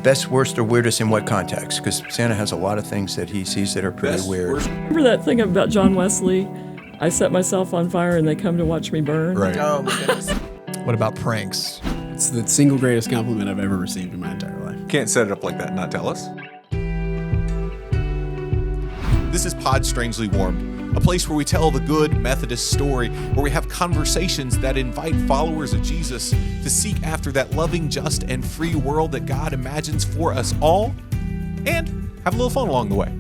Best, worst, or weirdest in what context? Because Santa has a lot of things that he sees that are pretty weird. Remember that thing about John Wesley? I set myself on fire and they come to watch me burn? Right. Oh, my goodness. What about pranks? It's the single greatest compliment I've ever received in my entire life. Can't set it up like that and not tell us. This is Pod Strangely Warmed, a place where we tell the good Methodist story, where we have conversations that invite followers of Jesus to seek after that loving, just, and free world that God imagines for us all, and have a little fun along the way.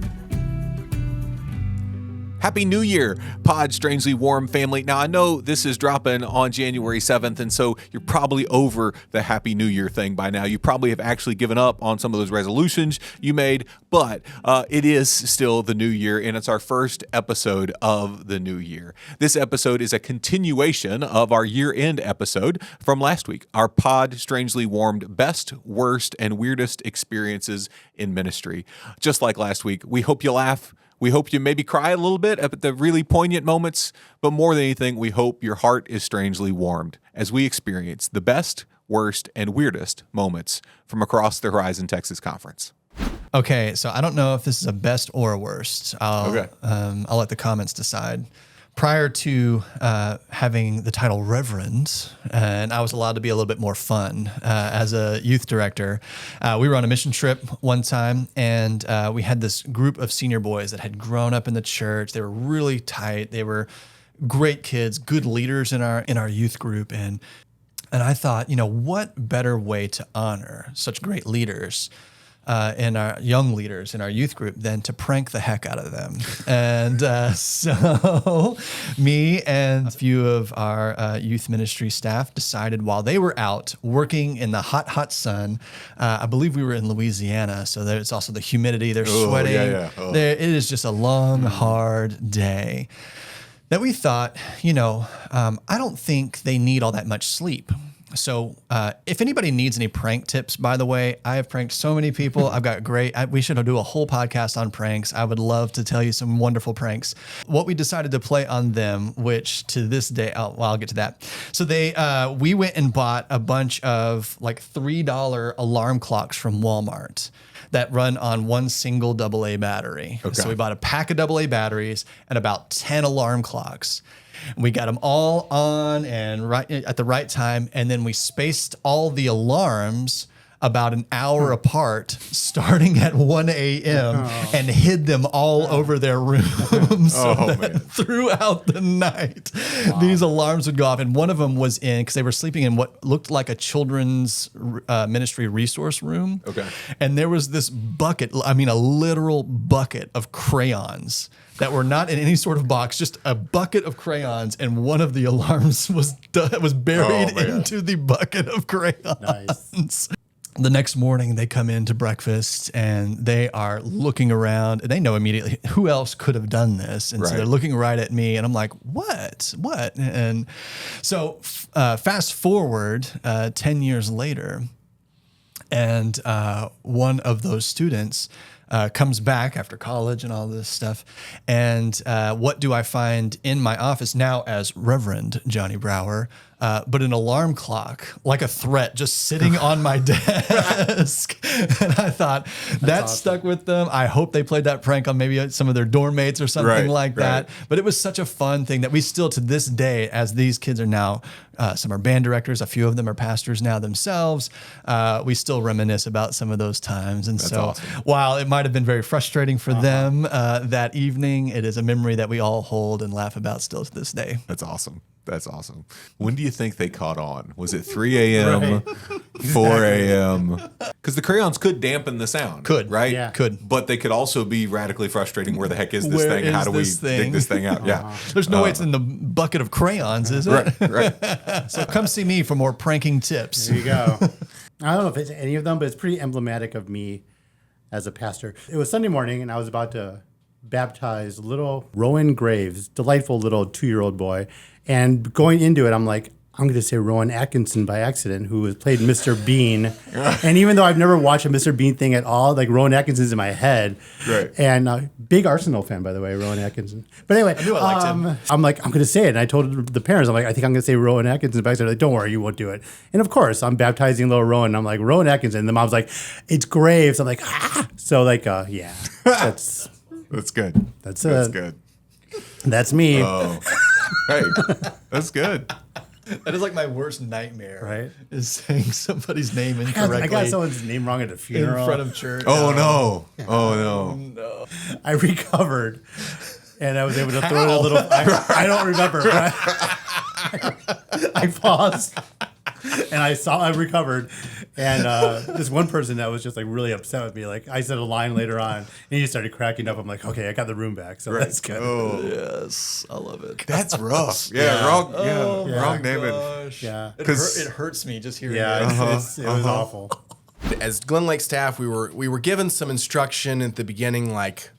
Happy New Year, Pod Strangely Warm family. Now, I know this is dropping on January 7th, and so you're probably over the Happy New Year thing by now. You probably have actually given up on some of those resolutions you made, but it is still the new year, and it's our first episode of the new year. This episode is a continuation of our year-end episode from last week, our Pod Strangely Warmed Best, Worst, and Weirdest Experiences in Ministry. Just like last week, we hope you laugh. We hope you maybe cry a little bit at the really poignant moments, but more than anything, we hope your heart is strangely warmed as we experience the best, worst, and weirdest moments from across the Horizon Texas Conference. Okay, so I don't know if this is a best or a worst. I'll let the comments decide. Prior to having the title Reverend, and I was allowed to be a little bit more fun as a youth director, we were on a mission trip one time, and we had this group of senior boys that had grown up in the church. They were really tight. They were great kids, good leaders in our youth group, and I thought, what better way to honor such great leaders and our young leaders in our youth group than to prank the heck out of them. And so me and a few of our youth ministry staff decided while they were out working in the hot, hot sun, I believe we were in Louisiana, so there's also the humidity, they're sweating. It is just a long, hard day. That we thought, I don't think they need all that much sleep. So if anybody needs any prank tips, by the way, I have pranked so many people. I've got we should do a whole podcast on pranks. I would love to tell you some wonderful pranks. What we decided to play on them, which to this day, I'll get to that. So we went and bought a bunch of like $3 alarm clocks from Walmart that run on one single AA battery. Okay. So we bought a pack of AA batteries and about 10 alarm clocks. We got them all on and right at the right time, and then we spaced all the alarms about an hour apart, starting at 1 a.m. and hid them all over their rooms throughout the night. Wow. These alarms would go off, and one of them was because they were sleeping in what looked like a children's ministry resource room. Okay. And there was this bucket, a literal bucket of crayons that were not in any sort of box, just a bucket of crayons, and one of the alarms was buried into the bucket of crayons. Nice. The next morning, they come in to breakfast, and they are looking around, and they know immediately who else could have done this. And so they're looking right at me, and I'm like, what? And so fast forward 10 years later, and one of those students comes back after college and all this stuff. And what do I find in my office now as Reverend Johnny Brower? But an alarm clock, like a threat, just sitting on my desk. And I thought, that awesome. Stuck with them. I hope they played that prank on maybe some of their dorm mates or something like that. But it was such a fun thing that we still, to this day, as these kids are now, some are band directors, a few of them are pastors now themselves, we still reminisce about some of those times. And that's awesome. While it might have been very frustrating for them that evening, it is a memory that we all hold and laugh about still to this day. That's awesome. That's awesome. When do you think they caught on? Was it 3 a.m., 4 a.m.? Because the crayons could dampen the sound. Right? Yeah. Could. But they could also be radically frustrating. Where the heck is this thing? How do we dig this thing out? Yeah. There's no way it's in the bucket of crayons, is it? Right. So come see me for more pranking tips. There you go. I don't know if it's any of them, but it's pretty emblematic of me as a pastor. It was Sunday morning, and I was about to baptize little Rowan Graves, delightful little 2-year-old boy. And going into it, I'm like, I'm going to say Rowan Atkinson by accident, who has played Mr. Bean. And even though I've never watched a Mr. Bean thing at all, like Rowan Atkinson's in my head. Right. And big Arsenal fan, by the way, Rowan Atkinson. But anyway, I knew I liked him. I'm like, I'm going to say it. And I told the parents, I'm like, I think I'm going to say Rowan Atkinson by accident. They're like, don't worry, you won't do it. And of course, I'm baptizing little Rowan. And I'm like, Rowan Atkinson. And the mom's like, it's Graves. I'm like, ah. So like, yeah, that's good. That's good. That's me. Oh, hey, that's good. That is like my worst nightmare. Right? Is saying somebody's name incorrectly. I got someone's name wrong at a funeral. in front of church. Oh no! Oh no! No. I recovered, and I was able to throw it a little. I don't remember. But I paused, and I recovered, and this one person that was just like really upset with me. Like I said a line later on, and he started cracking up. I'm like, okay, I got the room back, so that's good. Oh, Yes, I love it. that's rough. Yeah, wrong. Yeah, wrong naming. Gosh. Yeah. It, it hurts me just hearing Yeah, it. it was awful. As Glen Lake staff, we were given some instruction at the beginning, like,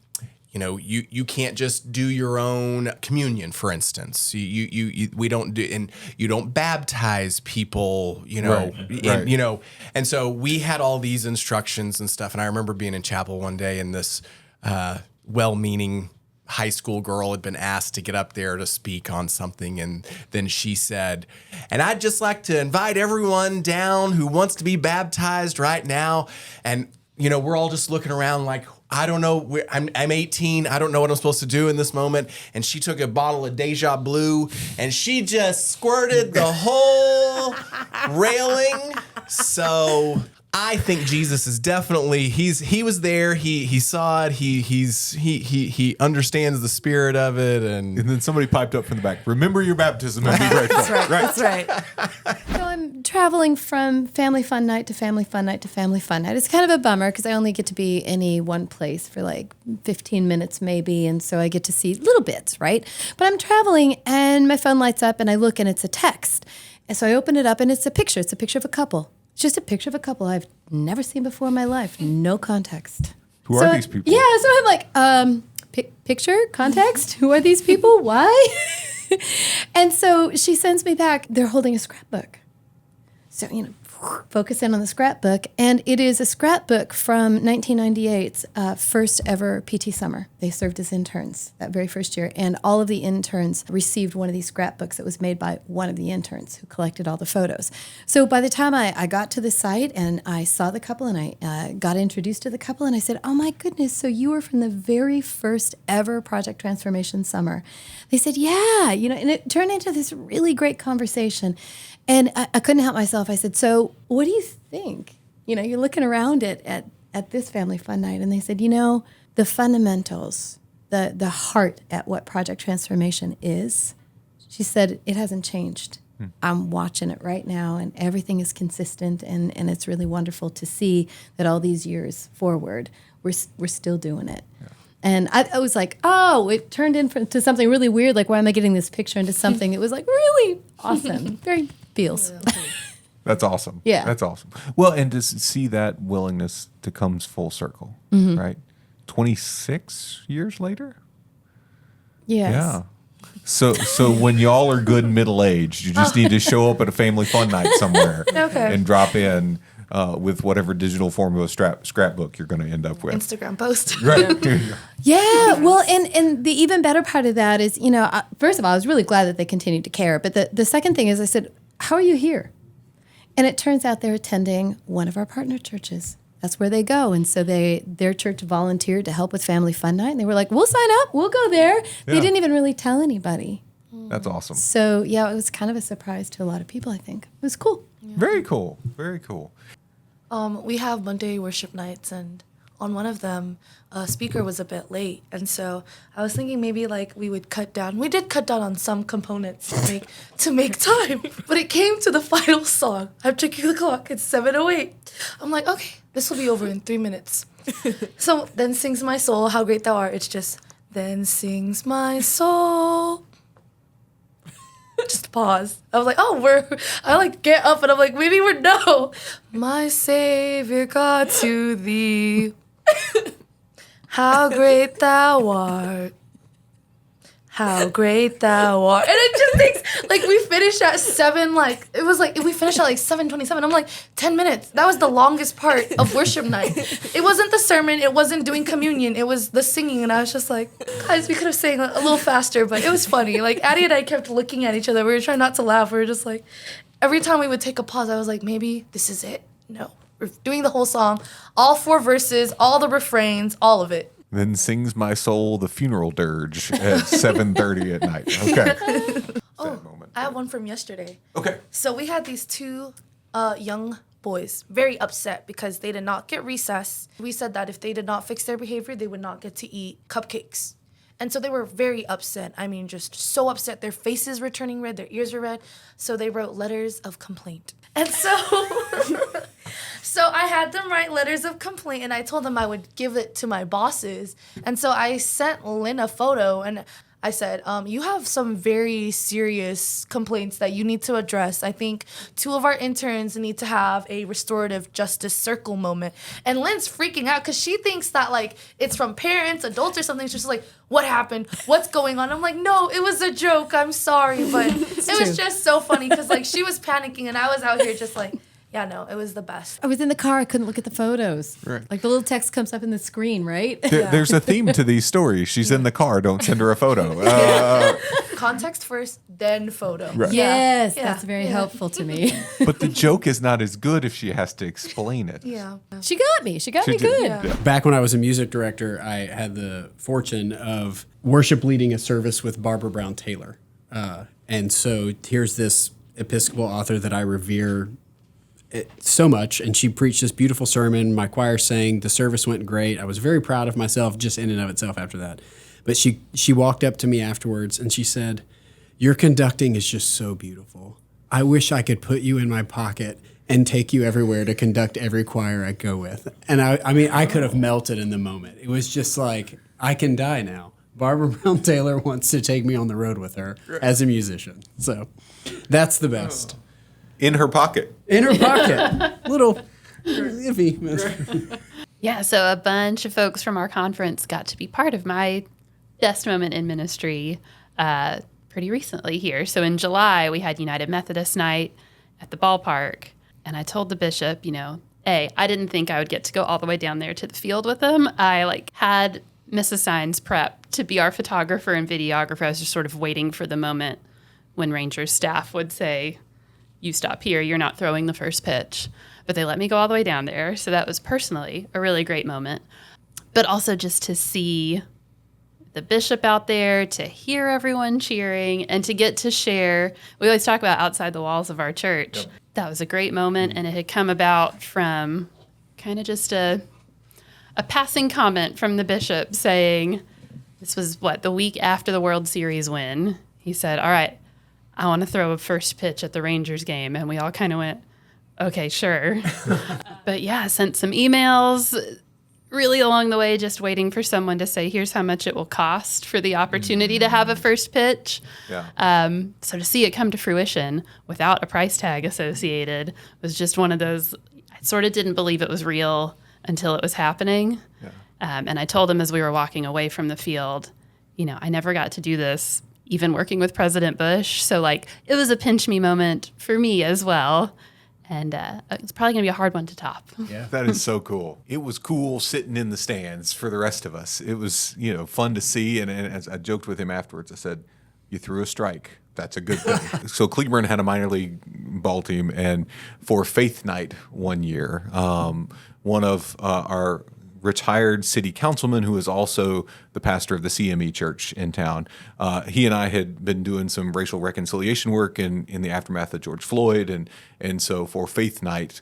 you know, you can't just do your own communion, for instance. We don't do, and you don't baptize people, you know, Right. you know. And so we had all these instructions and stuff. And I remember being in chapel one day, and this well-meaning high school girl had been asked to get up there to speak on something, and then she said, and I'd just like to invite everyone down who wants to be baptized right now. And you know, we're all just looking around like, I don't know, I'm 18, I don't know what I'm supposed to do in this moment. And she took a bottle of Deja Blue and she just squirted the whole railing. So I think Jesus is definitely, he was there, he saw it, he understands the spirit of it. And And then somebody piped up from the back. Remember your baptism and be grateful. That's right. So I'm traveling from family fun night to family fun night to family fun night. It's kind of a bummer because I only get to be any one place for like 15 minutes maybe. And so I get to see little bits, right? But I'm traveling and my phone lights up and I look and it's a text. And so I open it up and it's a picture. It's a picture of a couple. It's just a picture of a couple I've never seen before in my life. No context. Who are these people? Yeah, so I'm like, picture, context? Who are these people? Why? And so she sends me back, they're holding a scrapbook. So, you know, focus in on the scrapbook. And it is a scrapbook from 1998's first ever PT summer. They served as interns that very first year. And all of the interns received one of these scrapbooks that was made by one of the interns who collected all the photos. So by the time I got to the site and I saw the couple and I got introduced to the couple and I said, oh my goodness, so you were from the very first ever Project Transformation summer. They said, yeah, you know, and it turned into this really great conversation. And I couldn't help myself. I said, so what do you think? You know, you're looking around at this family fun night. And they said, you know, the fundamentals, the heart at what Project Transformation is, she said, it hasn't changed. I'm watching it right now and everything is consistent. And it's really wonderful to see that all these years forward, we're still doing it. Yeah. And I was like, oh, it turned into something really weird. Like, why am I getting this picture into something? It was like really awesome. Very feels. That's awesome. Yeah. That's awesome. Well, and to see that willingness to come full circle, right? 26 years later? Yes. Yeah. So when y'all are good middle-aged, you just need to show up at a family fun night somewhere and drop in with whatever digital formula scrapbook you're going to end up with. Instagram post. Right. Yeah. Well, and the even better part of that is, you know, first of all, I was really glad that they continued to care. But the second thing is I said, how are you here? And it turns out they're attending one of our partner churches. That's where they go. And so their church volunteered to help with Family Fun Night. And they were like, we'll sign up. We'll go there. They didn't even really tell anybody. That's awesome. So, yeah, it was kind of a surprise to a lot of people, I think. It was cool. Yeah. Very cool. Very cool. We have Monday worship nights, and on one of them, a speaker was a bit late. And so I was thinking maybe like we would cut down. We did cut down on some components to make time. But it came to the final song. I'm checking the clock. It's 7:08. I'm like, okay, this will be over in 3 minutes. So then sings my soul, how great thou art. It's just, then sings my soul. Just pause. I was like, I like get up and I'm like, maybe we're no. My Savior God, to thee. How great thou art. How great thou art. And it just takes Like we finished at 7, like it was like we finished at like 7:27. I'm like 10 minutes. That was the longest part of worship night. It wasn't the sermon, it wasn't doing communion, it was the singing, and I was just like, guys, we could have sang a little faster, but it was funny. Like Addie and I kept looking at each other. We were trying not to laugh. We were just like, every time we would take a pause, I was like, maybe this is it. No, we're doing the whole song, all 4 verses, all the refrains, all of it. Then sings my soul the funeral dirge at 7:30 at night. Okay. Moment. I have one from yesterday. Okay. So we had these 2 young boys very upset because they did not get recess. We said that if they did not fix their behavior, they would not get to eat cupcakes. And so they were very upset. I mean, just so upset. Their faces were turning red, their ears were red. So they wrote letters of complaint. And so so I had them write letters of complaint, and I told them I would give it to my bosses. And so I sent Lynn a photo, and I said, you have some very serious complaints that you need to address. I think 2 of our interns need to have a restorative justice circle moment. And Lynn's freaking out because she thinks that, like, it's from parents, adults, or something. She's just like, what happened? What's going on? I'm like, no, it was a joke. I'm sorry. But it was just so funny because, like, she was panicking, and I was out here just like, yeah, no, it was the best. I was in the car. I couldn't look at the photos. Right. Like the little text comes up in the screen, right? There's a theme to these stories. She's in the car. Don't send her a photo. Context first, then photo. Right. Yes, that's very helpful to me. But the joke is not as good if she has to explain it. Yeah. She got me. She got me did. good. Yeah. Back when I was a music director, I had the fortune of worship leading a service with Barbara Brown Taylor. And so here's this Episcopal author that I revere so much, and she preached this beautiful sermon. My choir sang. The service went great. I was very proud of myself just in and of itself after that. But she walked up to me afterwards, and she said, your conducting is just so beautiful. I wish I could put you in my pocket and take you everywhere to conduct every choir I go with. And I mean, I could have melted in the moment. It was just like, I can die now. Barbara Brown Taylor wants to take me on the road with her as a musician. So that's the best. In her pocket. In her pocket. Little iffy. Yeah, so a bunch of folks from our conference got to be part of my best moment in ministry pretty recently here. So in July, we had United Methodist night at the ballpark. And I told the bishop, I didn't think I would get to go all the way down there to the field with them. I had Mrs. Signs prep to be our photographer and videographer. I was just sort of waiting for the moment when Rangers staff would say, you stop here, you're not throwing the first pitch. But they let me go all the way down there. So that was personally a really great moment. But also just to see the bishop out there, to hear everyone cheering, and to get to share. We always talk about outside the walls of our church. Yep. That was a great moment, and it had come about from kind of just a passing comment from the bishop saying, this was the week after the World Series win. He said, all right, I want to throw a first pitch at the Rangers game. And we all kind of went, okay, sure. But yeah, sent some emails really along the way, just waiting for someone to say, here's how much it will cost for the opportunity to have a first pitch. Yeah. So to see it come to fruition without a price tag associated was just one of those, I sort of didn't believe it was real until it was happening. Yeah. And I told him as we were walking away from the field, I never got to do this even working with President Bush. So it was a pinch me moment for me as well. And it's probably going to be a hard one to top. Yeah, that is so cool. It was cool sitting in the stands for the rest of us. It was, fun to see. And as I joked with him afterwards, I said, you threw a strike. That's a good thing. So Cleburne had a minor league ball team. And for Faith Night one year, one of our retired city councilman, who is also the pastor of the CME church in town. He and I had been doing some racial reconciliation work in the aftermath of George Floyd. And so for Faith Night,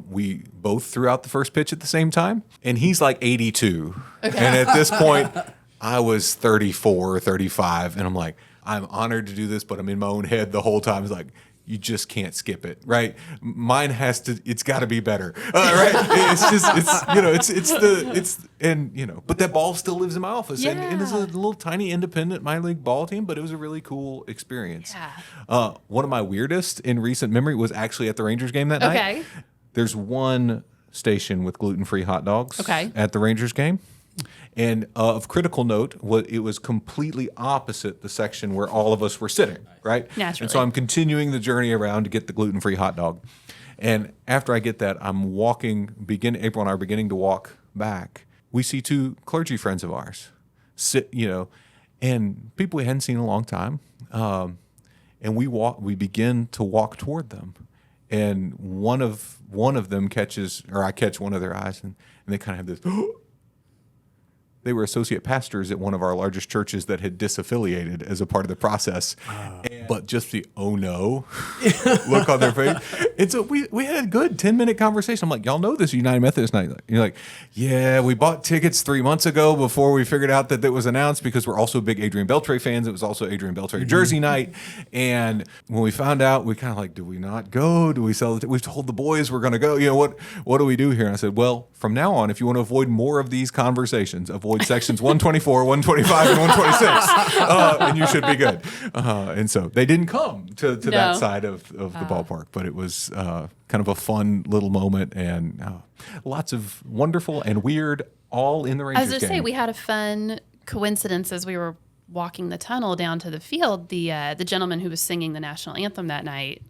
we both threw out the first pitch at the same time. And he's like 82. Okay. And at this point, I was 34, 35. And I'm like, I'm honored to do this, but I'm in my own head the whole time. It's like, you just can't skip it, right? Mine it's got to be better, right? But that ball still lives in my office, yeah. and it's a little tiny independent minor league ball team, but it was a really cool experience. Yeah. One of my weirdest in recent memory was actually at the Rangers game that night. There's one station with gluten-free hot dogs at the Rangers game. And of critical note, it was completely opposite the section where all of us were sitting, right? Naturally. And so I'm continuing the journey around to get the gluten-free hot dog. And after I get that, I'm walking, April and I are beginning to walk back. We see two clergy friends of ours sit, and people we hadn't seen in a long time. And we begin to walk toward them. And one of them I catch one of their eyes, and they kind of have this, they were associate pastors at one of our largest churches that had disaffiliated as a part of the process. But just the oh no look on their face. And so we had a good 10-minute conversation. I'm like, y'all know this United Methodist night? You're like, yeah, we bought tickets 3 months ago before we figured out that was announced, because we're also big Adrian Beltre fans. It was also Adrian Beltre jersey night. And when we found out, we kind of like, do we not go? Do we sell it? We've told the boys we're going to go. What do we do here? And I said, well, from now on, if you want to avoid more of these conversations, avoid sections 124, 125, and 126, and you should be good. And so they didn't come to that side of the ballpark, but it was kind of a fun little moment, and lots of wonderful and weird all in the Rangers game. I was going to say, we had a fun coincidence as we were walking the tunnel down to the field. The gentleman who was singing the national anthem that night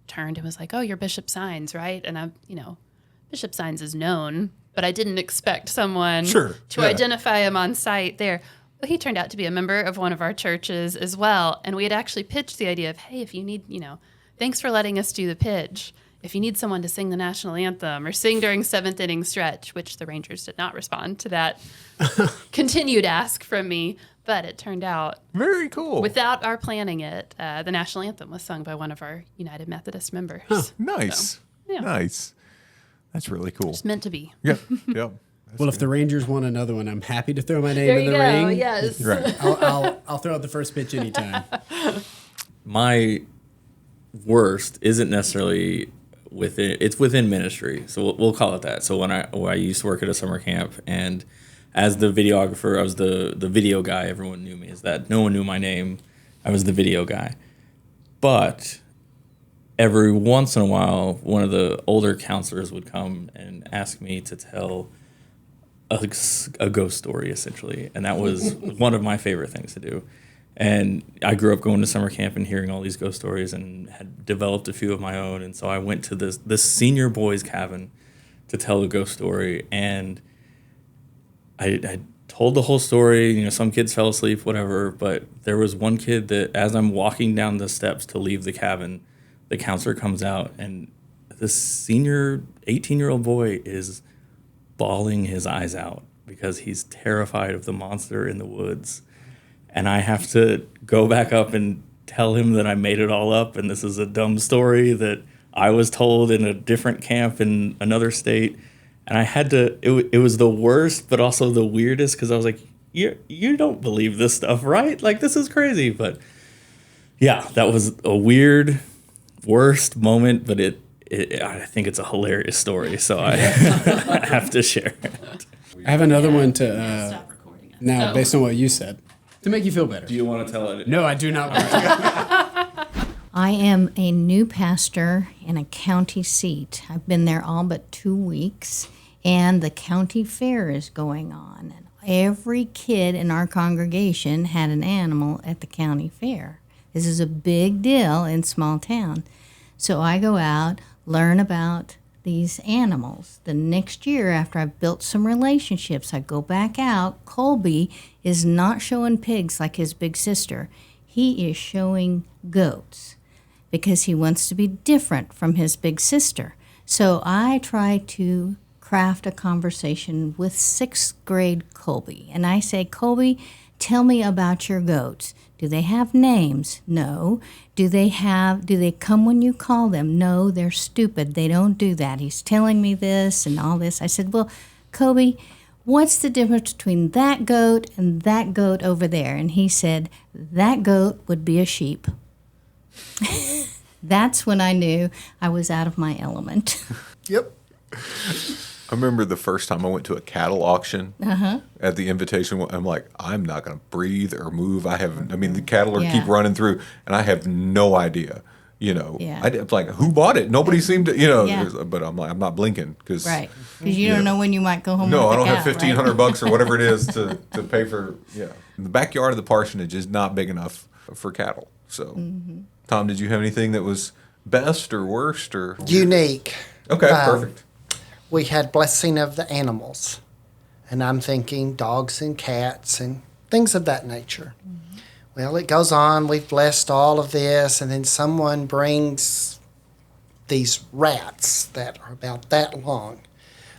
turned and was like, "Oh, you're Bishop Sines, right?" And Bishop Sines is known, but I didn't expect someone to identify him on site there. Well, he turned out to be a member of one of our churches as well. And we had actually pitched the idea of, hey, if you need, thanks for letting us do the pitch. If you need someone to sing the national anthem or sing during seventh inning stretch, which the Rangers did not respond to that continued ask from me. But it turned out very cool. Without our planning it, the national anthem was sung by one of our United Methodist members. Huh, nice. So, yeah. Nice. That's really cool. It's meant to be. Yep. Yep. Well, if the Rangers want another one, I'm happy to throw my name in the ring. Yes. Right. I'll throw out the first pitch anytime. My worst isn't necessarily within ministry, so we'll call it that. So when I used to work at a summer camp, and as the videographer, I was the video guy. Everyone knew me as that. No one knew my name. I was the video guy. But every once in a while, one of the older counselors would come and ask me to tell a ghost story, essentially. And that was one of my favorite things to do. And I grew up going to summer camp and hearing all these ghost stories, and had developed a few of my own. And so I went to this senior boys' cabin to tell a ghost story. And I told the whole story. Some kids fell asleep, whatever. But there was one kid that, as I'm walking down the steps to leave the cabin, the counselor comes out, and this senior 18-year-old boy is bawling his eyes out because he's terrified of the monster in the woods. And I have to go back up and tell him that I made it all up, and this is a dumb story that I was told in a different camp in another state. And I had to, it was the worst, but also the weirdest, because I was like, you don't believe this stuff, right? Like, this is crazy. But yeah, that was a weird, worst moment, but I think it's a hilarious story, so I have to share it. I have another one to stop recording it. Now, based on what you said, to make you feel better. Do you want to tell it? No, I do not want to. I am a new pastor in a county seat. I've been there all but 2 weeks, and the county fair is going on. And every kid in our congregation had an animal at the county fair. This is a big deal in small town. So I go out, learn about these animals. The next year, after I've built some relationships, I go back out. Colby is not showing pigs like his big sister. He is showing goats because he wants to be different from his big sister. So I try to craft a conversation with 6th grade Colby. And I say, Colby, tell me about your goats. Do they have names? No. Do they come when you call them? No, they're stupid. They don't do that. He's telling me this and all this. I said, well, Colby, what's the difference between that goat and that goat over there? And he said, that goat would be a sheep. That's when I knew I was out of my element. Yep. I remember the first time I went to a cattle auction at the invitation. I'm like, I'm not going to breathe or move. The cattle keep running through, and I have no idea You know, Yeah. it's like, who bought it? Nobody seemed to, you know. Yeah. But I'm like, I'm not blinking because Right. Because you don't know when you might go home. no, I with don't the have cat, right? $1,500 or whatever it is to pay for. Yeah, the backyard of the parsonage is not big enough for cattle. So, Tom, did you have anything that was best or worst or Unique. Okay, perfect. We had blessing of the animals, and I'm thinking dogs and cats and things of that nature. Well, it goes on. We've blessed all of this, and then someone brings these rats that are about that long.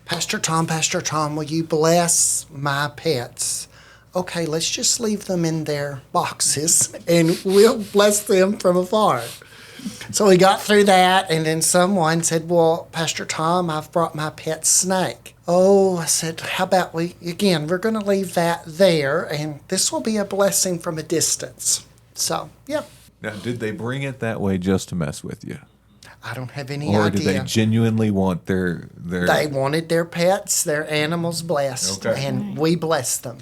Pastor Tom, will you bless my pets? Okay, let's just leave them in their boxes, and we'll bless them from afar. So we got through that, and then someone said, well, Pastor Tom, I've brought my pet snake. Oh, I said, how about we're going to leave that there, and this will be a blessing from a distance. So, yeah. Now, did they bring it that way just to mess with you? I don't have any Or idea. did they genuinely want their They wanted their pets, their animals blessed, Okay. and we blessed them.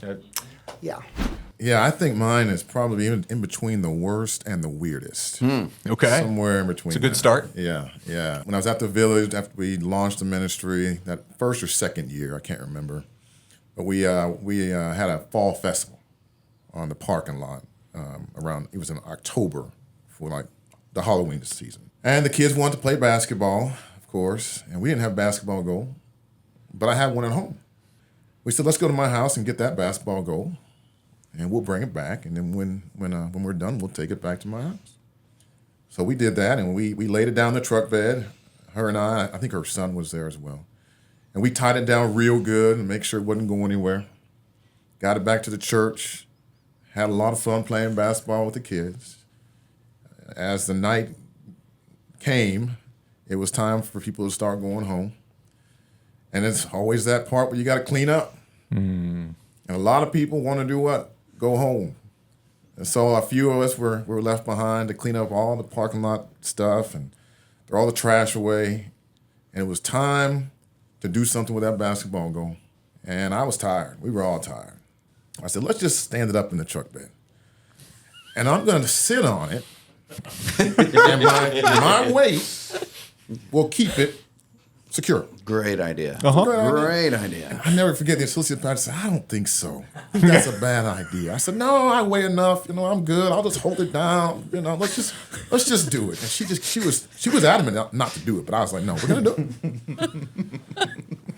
Yeah. Yeah, I think mine is probably in between the worst and the weirdest. Okay. Somewhere in between. It's a good that. start. Yeah. When I was at the village, after we launched the ministry, that first or second year, I can't remember, but we had a fall festival on the parking lot around. It was in October for like the Halloween season, and the kids wanted to play basketball, of course, and we didn't have basketball goal, but I had one at home. We said, let's go to my house and get that basketball goal. And we'll bring it back, and then when we're done, we'll take it back to my house. So we did that, and we laid it down the truck bed. Her and I think her son was there as well. And we tied it down real good and make sure it wasn't going anywhere. Got it back to the church. Had a lot of fun playing basketball with the kids. As the night came, it was time for people to start going home. And it's always that part where you got to clean up. And a lot of people want to do what? Go home. And so a few of us were left behind to clean up all the parking lot stuff and throw all the trash away. And it was time to do something with that basketball goal. And I was tired. We were all tired. I said, let's just stand it up in the truck bed. And I'm going to sit on it. And my weight will keep it secure. Great idea. Great idea. I never forget the associate pastor said, I don't think so. I think that's a bad idea. I said, no, I weigh enough. I'm good. I'll just hold it down. Let's just do it. And she was adamant not to do it, but I was like, no, we're gonna do it.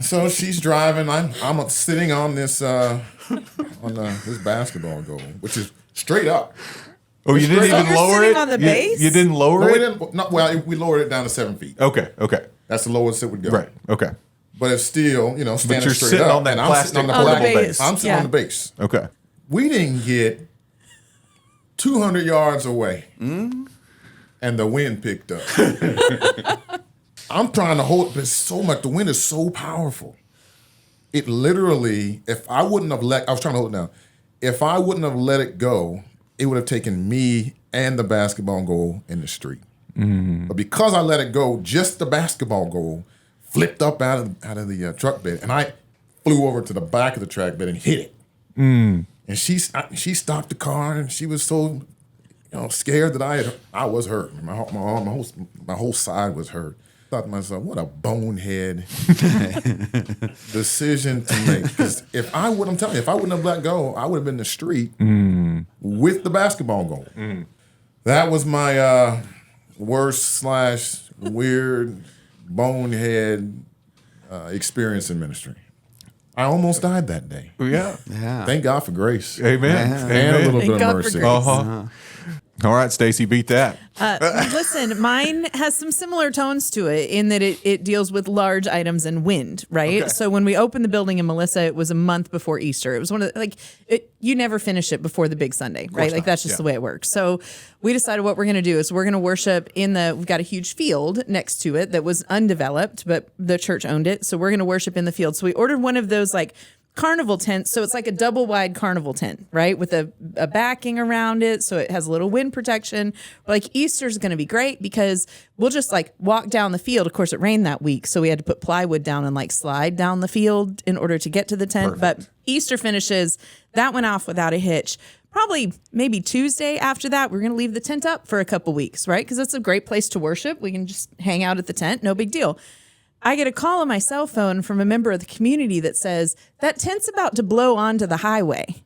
So she's driving. I'm sitting on this this basketball goal, which is straight up. Oh, you didn't even lower it? On the base? You didn't lower it? We lowered it down to 7 feet. Okay. That's the lowest it would go. Right. Okay. But it's still, standing but you're straight sitting up. on that and plastic I'm sitting on the portable base. I'm sitting on the base. Okay. We didn't get 200 yards away, and the wind picked up. I'm trying to hold it, but it's so much. The wind is so powerful. It literally, I was trying to hold it down. If I wouldn't have let it go, it would have taken me and the basketball goal in the street. But because I let it go, just the basketball goal flipped up out of the truck bed, and I flew over to the back of the track bed and hit it. And she stopped the car, and she was so scared that I was hurt. My whole side was hurt. I thought to myself, what a bonehead decision to make. Because if I wouldn't have let go, I would have been in the street with the basketball goal. That was my worst / weird bonehead experience in ministry. I almost died that day. Yeah. Thank God for grace. Amen. And a little Thank bit God of for mercy. grace. All right, Stacy, beat that. Listen, mine has some similar tones to it in that it deals with large items and wind, right? Okay. So when we opened the building in Melissa, it was a month before Easter. It was one of you never finish it before the big Sunday, right? Like that's just the way it works. So we decided what we're going to do is we're going to worship we've got a huge field next to it that was undeveloped, but the church owned it. So we're going to worship in the field. So we ordered one of those carnival tents. So it's like a double wide carnival tent, right? With a backing around it. So it has a little wind protection. Easter's going to be great because we'll just walk down the field. Of course, it rained that week. So we had to put plywood down and slide down the field in order to get to the tent. Perfect. But Easter finishes, that went off without a hitch. probably maybe Tuesday after that, we're going to leave the tent up for a couple weeks, right? Because it's a great place to worship. We can just hang out at the tent. No big deal. I get a call on my cell phone from a member of the community that says that tent's about to blow onto the highway.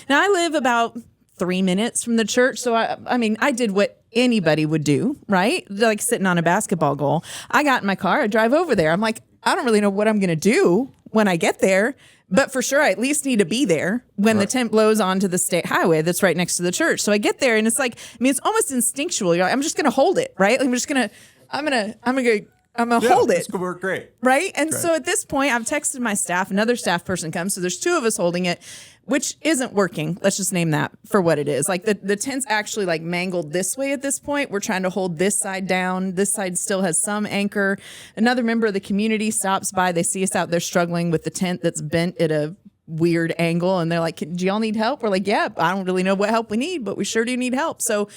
Now, I live about 3 minutes from the church. So, I mean, I did what anybody would do, right? Like sitting on a basketball goal. I got in my car, I drive over there. I'm like, I don't really know what I'm going to do when I get there. But for sure, I at least need to be there when the tent blows onto the state highway that's right next to the church. So I get there and it's like, I mean, it's almost instinctual. You're like, I'm just going to hold it, right? Like, I'm going to hold it. It's going to work great. Right. And so at this point, I've texted my staff, another staff person comes. So there's 2 of us holding it, which isn't working. Let's just name that for what it is. Like the tent's actually like mangled this way at this point. We're trying to hold this side down. This side still has some anchor. Another member of the community stops by. They see us out there struggling with the tent that's bent at a weird angle. And they're like, do y'all need help? We're like, yeah, I don't really know what help we need, but we sure do need help. So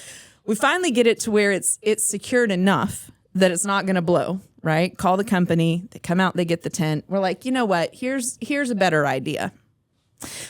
we finally get it to where it's secured enough that it's not going to blow, right? Call the company. They come out, they get the tent. We're like, you know what? Here's a better idea.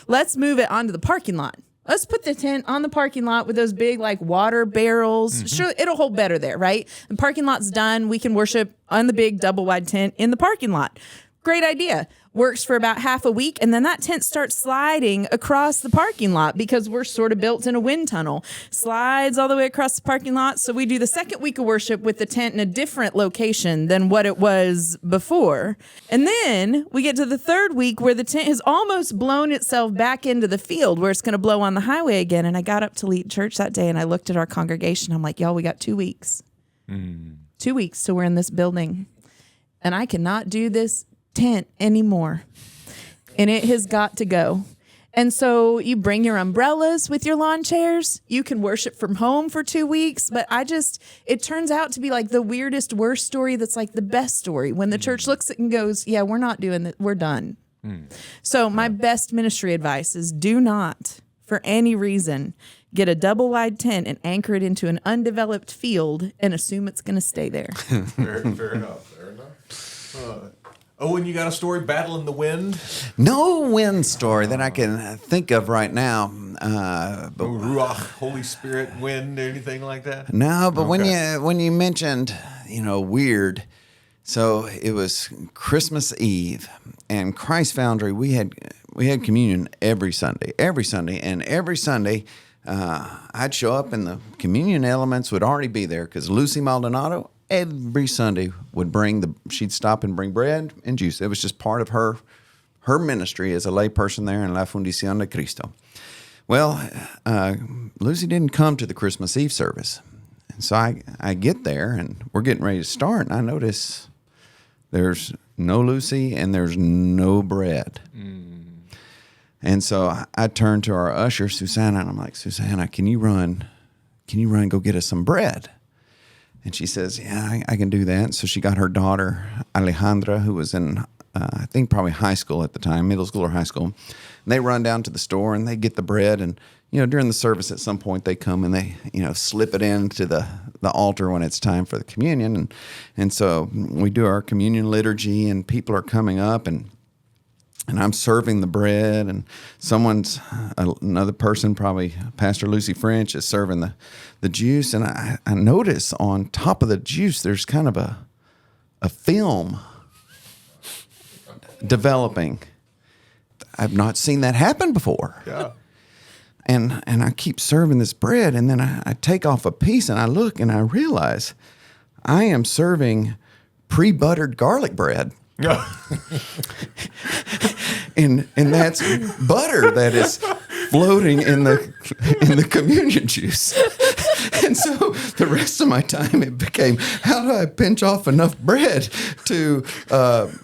Let's move it onto the parking lot. Let's put the tent on the parking lot with those big like water barrels. Mm-hmm. Sure, it'll hold better there, right? The parking lot's done. We can worship on the big double wide tent in the parking lot. Great idea. Works for about half a week, and then that tent starts sliding across the parking lot because we're sort of built in a wind tunnel. Slides all the way across the parking lot. So we do the second week of worship with the tent in a different location than what it was before. And then we get to the third week where the tent has almost blown itself back into the field where it's going to blow on the highway again. And I got up to lead church that day and I looked at our congregation. I'm like, y'all, we got 2 weeks. 2 weeks till we're in this building. And I cannot do this tent anymore, and it has got to go. And so you bring your umbrellas with your lawn chairs. You can worship from home for 2 weeks. But it turns out to be like the weirdest, worst story that's like the best story when the church looks at it and goes, yeah, we're not doing that. We're done. So my best ministry advice is do not, for any reason, get a double wide tent and anchor it into an undeveloped field and assume it's going to stay there. Fair enough. Owen, you got a story, Battle in the Wind? No wind story that I can think of right now. But Ruach, Holy Spirit, wind, anything like that? No, but when you mentioned, weird, so it was Christmas Eve, and Christ Foundry, we had communion every Sunday, and every Sunday I'd show up and the communion elements would already be there because Lucy Maldonado every Sunday she'd stop and bring bread and juice. It was just part of her ministry as a lay person there in La Fundición de Cristo. Well, Lucy didn't come to the Christmas Eve service. And so I get there and we're getting ready to start and I notice there's no Lucy and there's no bread. And so I turned to our usher, Susanna, and I'm like, Susanna, can you run go get us some bread? And she says, yeah, I can do that. So she got her daughter, Alejandra, who was in, I think probably high school at the time, middle school or high school. And they run down to the store and they get the bread. And, during the service at some point they come and they, slip it into the altar when it's time for the communion. And so we do our communion liturgy and people are coming up and I'm serving the bread and another person, probably Pastor Lucy French, is serving the juice. And I notice on top of the juice, there's kind of a film developing. I've not seen that happen before. Yeah. And I keep serving this bread and then I take off a piece and I look and I realize I am serving pre-buttered garlic bread. Yeah. and that's butter that is floating in the communion juice. And so the rest of my time it became, how do I pinch off enough bread to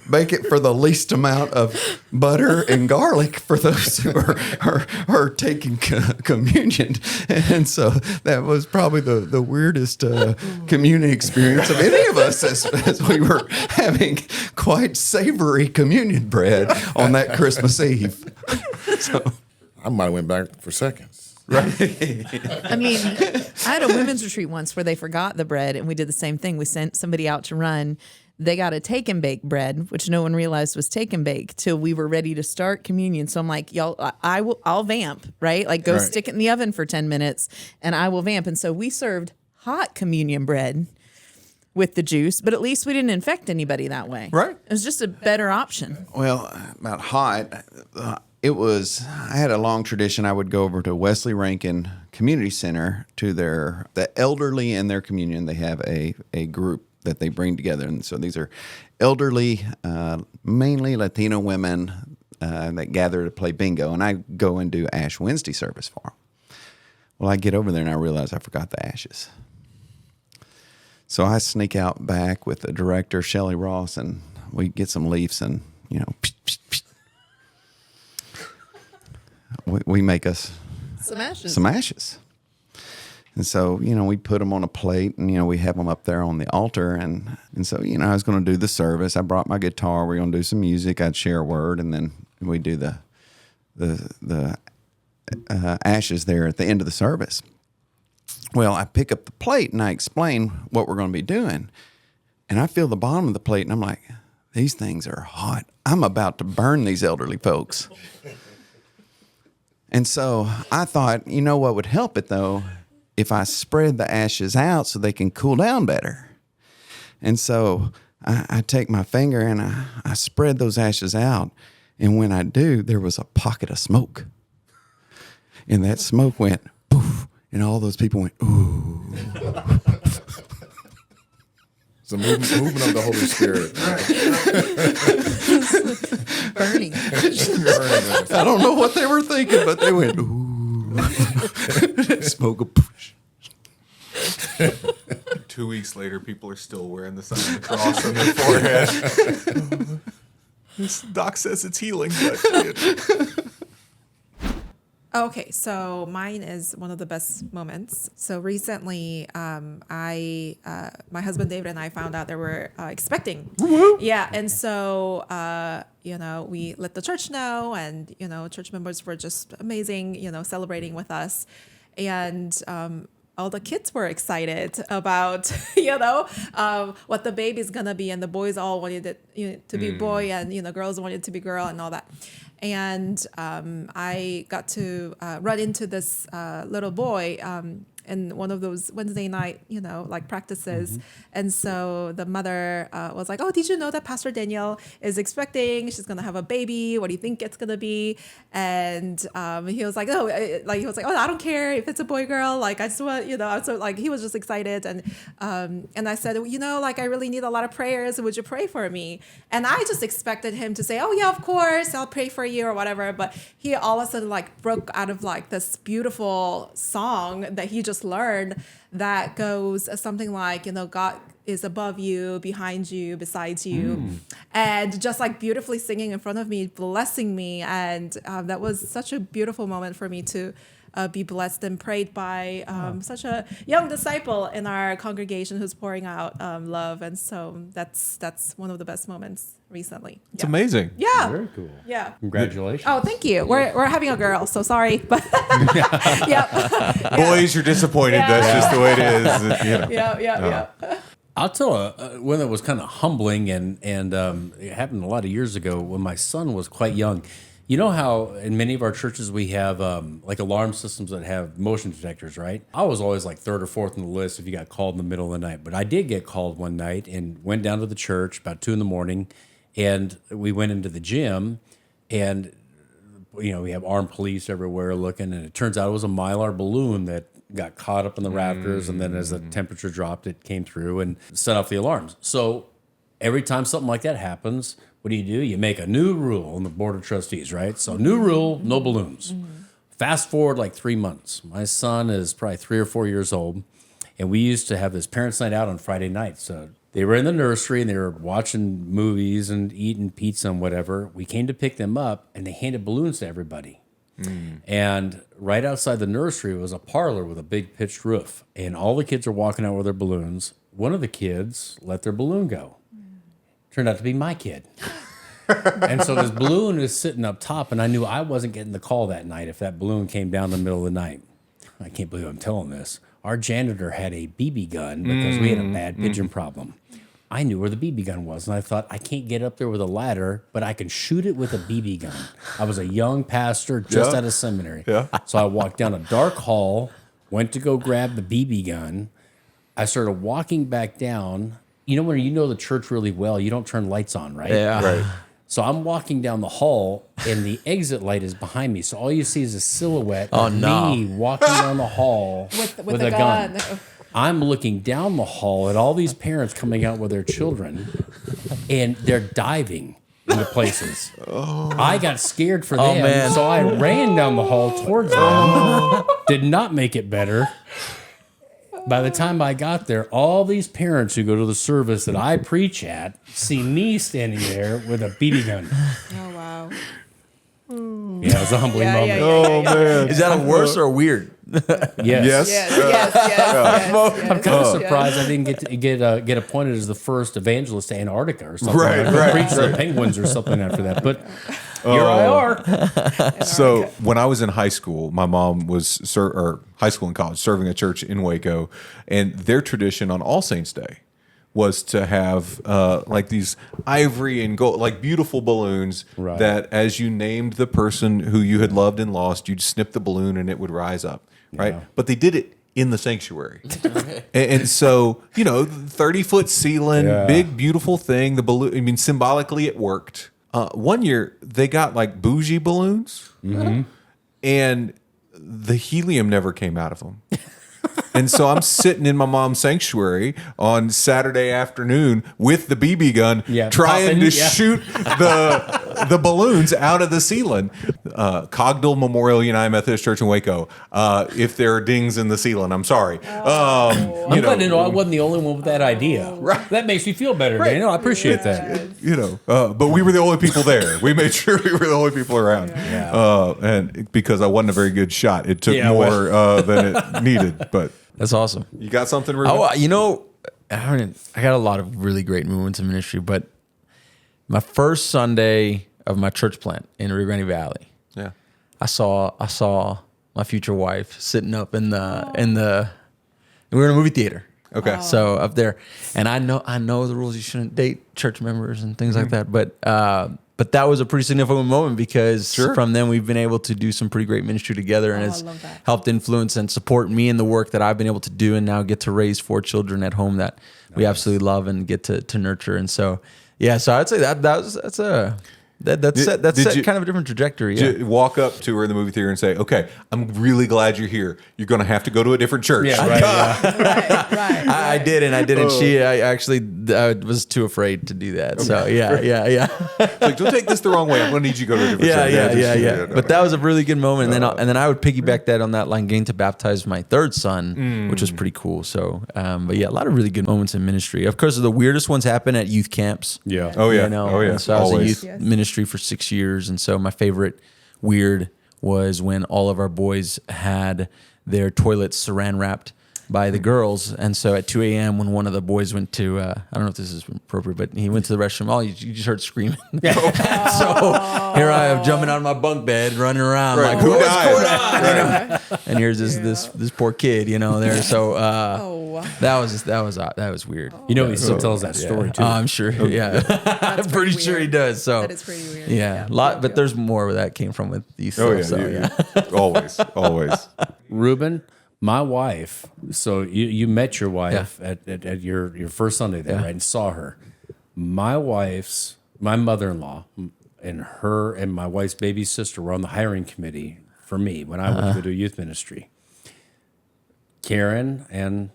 bake it for the least amount of butter and garlic for those who are taking communion? And so that was probably the weirdest communion experience of any of us as we were having quite savory communion bread on that Christmas Eve. So I might have went back for seconds. Right. I mean, I had a women's retreat once where they forgot the bread and we did the same thing. We sent somebody out to run they got a take and bake bread, which no one realized was take and bake till we were ready to start communion. So I'm like, y'all, I'll vamp, right? Like go stick it in the oven for 10 minutes and I will vamp. And so we served hot communion bread with the juice, but at least we didn't infect anybody that way. Right. It was just a better option. Well, about hot, I had a long tradition. I would go over to Wesley Rankin Community Center to the elderly in their communion. They have a group that they bring together. And so these are elderly, mainly Latino women that gather to play bingo. And I go and do Ash Wednesday service for them. Well, I get over there and I realize I forgot the ashes. So I sneak out back with the director, Shelley Ross, and we get some leaves and, we make us some ashes. And so, we put them on a plate and, we have them up there on the altar. And so, I was going to do the service. I brought my guitar. We're going to do some music. I'd share a word. And then we do the ashes there at the end of the service. Well, I pick up the plate and I explain what we're going to be doing. And I feel the bottom of the plate and I'm like, these things are hot. I'm about to burn these elderly folks. And so I thought, what would help it though, if I spread the ashes out so they can cool down better. And so I take my finger and I spread those ashes out. And when I do, there was a pocket of smoke. And that smoke went poof. And all those people went, ooh. It's a movement of the Holy Spirit. Burning. I don't know what they were thinking, but they went, ooh. Smoke a push. 2 weeks later, people are still wearing the sign of the cross on their forehead. This doc says it's healing, but Okay, so mine is one of the best moments. So recently, my husband David and I found out that we're expecting. Woo-woo. Yeah, and so we let the church know, and church members were just amazing, celebrating with us, and all the kids were excited about what the baby's gonna be, and the boys all wanted it to be boy, and girls wanted it to be girl, and all that. And I got to run into this little boy in one of those Wednesday night, practices. Mm-hmm. And so the mother was like, "Oh, did you know that Pastor Danielle is expecting? She's gonna have a baby. What do you think it's gonna be?" And he was like, "Oh, I don't care if it's a boy, girl. Like, I just want, So like, he was just excited. And I said, I really need a lot of prayers. Would you pray for me? And I just expected him to say, "Oh yeah, of course, I'll pray for you," or whatever. But he all of a sudden broke out of this beautiful song that he just learned that goes something like, God is above you, behind you, beside you, and just beautifully singing in front of me, blessing me. And that was such a beautiful moment for me to be blessed and prayed by such a young disciple in our congregation who's pouring out love. And so that's one of the best moments recently. It's amazing. Yeah. Very cool. Yeah. Congratulations. Oh, thank you. We're having a girl, so sorry. But boys, you're disappointed. Yeah. That's just the way it is. Yeah. I'll tell one that was kind of humbling, and it happened a lot of years ago when my son was quite young. You know how in many of our churches we have alarm systems that have motion detectors, right? I was always third or fourth on the list if you got called in the middle of the night. But I did get called one night and went down to the church about 2 a.m. and we went into the gym, and we have armed police everywhere looking, and it turns out it was a Mylar balloon that got caught up in the rafters, and then as the temperature dropped, it came through and set off the alarms. So every time something like that happens, what do? You make a new rule on the board of trustees, right? So new rule, no balloons. Fast forward 3 months. My son is probably 3 or 4 years old, and we used to have this parents' night out on Friday nights. So they were in the nursery, and they were watching movies and eating pizza and whatever. We came to pick them up, and they handed balloons to everybody. And right outside the nursery was a parlor with a big pitched roof, and all the kids are walking out with their balloons. One of the kids let their balloon go. Turned out to be my kid. And so this balloon is sitting up top, and I knew I wasn't getting the call that night if that balloon came down in the middle of the night. I can't believe I'm telling this. Our janitor had a BB gun because we had a bad pigeon problem. I knew where the BB gun was. And I thought, I can't get up there with a ladder, but I can shoot it with a BB gun. I was a young pastor just out of seminary. Yeah. So I walked down a dark hall, went to go grab the BB gun. I started walking back down. You know, when you know the church really well, you don't turn lights on, right? Yeah. Right. So I'm walking down the hall, and the exit light is behind me. So all you see is a silhouette of me walking down the hall with a gun. I'm looking down the hall at all these parents coming out with their children, and they're diving into places. I got scared for them, man. so I ran down the hall towards them. Did not make it better. By the time I got there, all these parents who go to the service that I preach at see me standing there with a BB gun. Oh, wow. Yeah, it was a humbling moment. Oh man, Is that a worse or a weird? Yes. Yes. I'm kind of surprised I didn't get appointed as the first evangelist to Antarctica or something. Right, I right, preached to the penguins or something after that. But here I are. So when I was in high school, my mom was high school and college serving a church in Waco, and their tradition on All Saints Day was to have like these ivory and gold, like beautiful balloons that as you named the person who you had loved and lost, you'd snip the balloon and it would rise up, right? But they did it in the sanctuary. and so, 30-foot ceiling, big, beautiful thing. The balloon, I mean, symbolically it worked. One year they got like bougie balloons and the helium never came out of them. And so I'm sitting in my mom's sanctuary on Saturday afternoon with the BB gun, trying to shoot the balloons out of the ceiling. Cogdell Memorial United Methodist Church in Waco. If there are dings in the ceiling, I'm sorry. I'm glad to know I wasn't the only one with that idea. Right. That makes me feel better, Daniel. I appreciate that. But we were the only people there. We made sure we were the only people around. And because I wasn't a very good shot, it took more than it needed. But that's awesome. You got something, Ruben? I got a lot of really great movements in ministry, but my first Sunday of my church plant in Rio Grande Valley, I saw my future wife sitting up in the we were in a movie theater. Okay. So up there, and I know the rules. You shouldn't date church members and things like that. But that was a pretty significant moment because from then we've been able to do some pretty great ministry together, and it's helped influence and support me in the work that I've been able to do, and now get to raise 4 children at home that we absolutely love and get to nurture. And so, so I'd say that's set kind of a different trajectory. Did you walk up to her in the movie theater and say, "Okay, I'm really glad you're here. You're going to have to go to a different church." Yeah, right. I did, and I didn't. I was too afraid to do that. So Like, don't take this the wrong way. I'm going to need you to go to a different church. Yeah. But that was a really good moment, and then I would piggyback that on that line, getting to baptize my 3rd son, which was pretty cool. So, but a lot of really good moments in ministry. Of course, the weirdest ones happen at youth camps. Yeah. Oh yeah. And so I was a youth ministry for 6 years, and so my favorite weird was when all of our boys had their toilets saran wrapped by the girls, and so at 2 a.m. when one of the boys went to I don't know if this is appropriate, but he went to the restroom, you just heard screaming. So here I am jumping out of my bunk bed, running around like, what's going on? And here's this poor kid, there. So that was weird. He still tells that story too. I'm sure. I'm pretty sure he does. So that is pretty weird. Yeah, but there's more where that came from with youth. Always. Ruben, my wife. So you met your wife at your first Sunday there, right? And saw her. My mother-in-law, and her and my wife's baby sister were on the hiring committee for me when I went to go to youth ministry. Karen and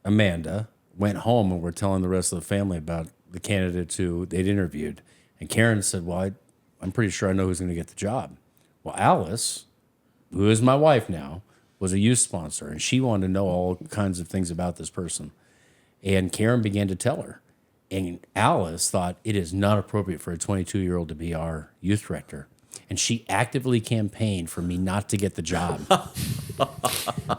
Amanda went home and were telling the rest of the family about the candidates who they'd interviewed. And Karen said, "Well, I'm pretty sure I know who's going to get the job." Well, Alice, who is my wife now, was a youth sponsor, and she wanted to know all kinds of things about this person. And Karen began to tell her. And Alice thought it is not appropriate for a 22-year-old to be our youth director. And she actively campaigned for me not to get the job.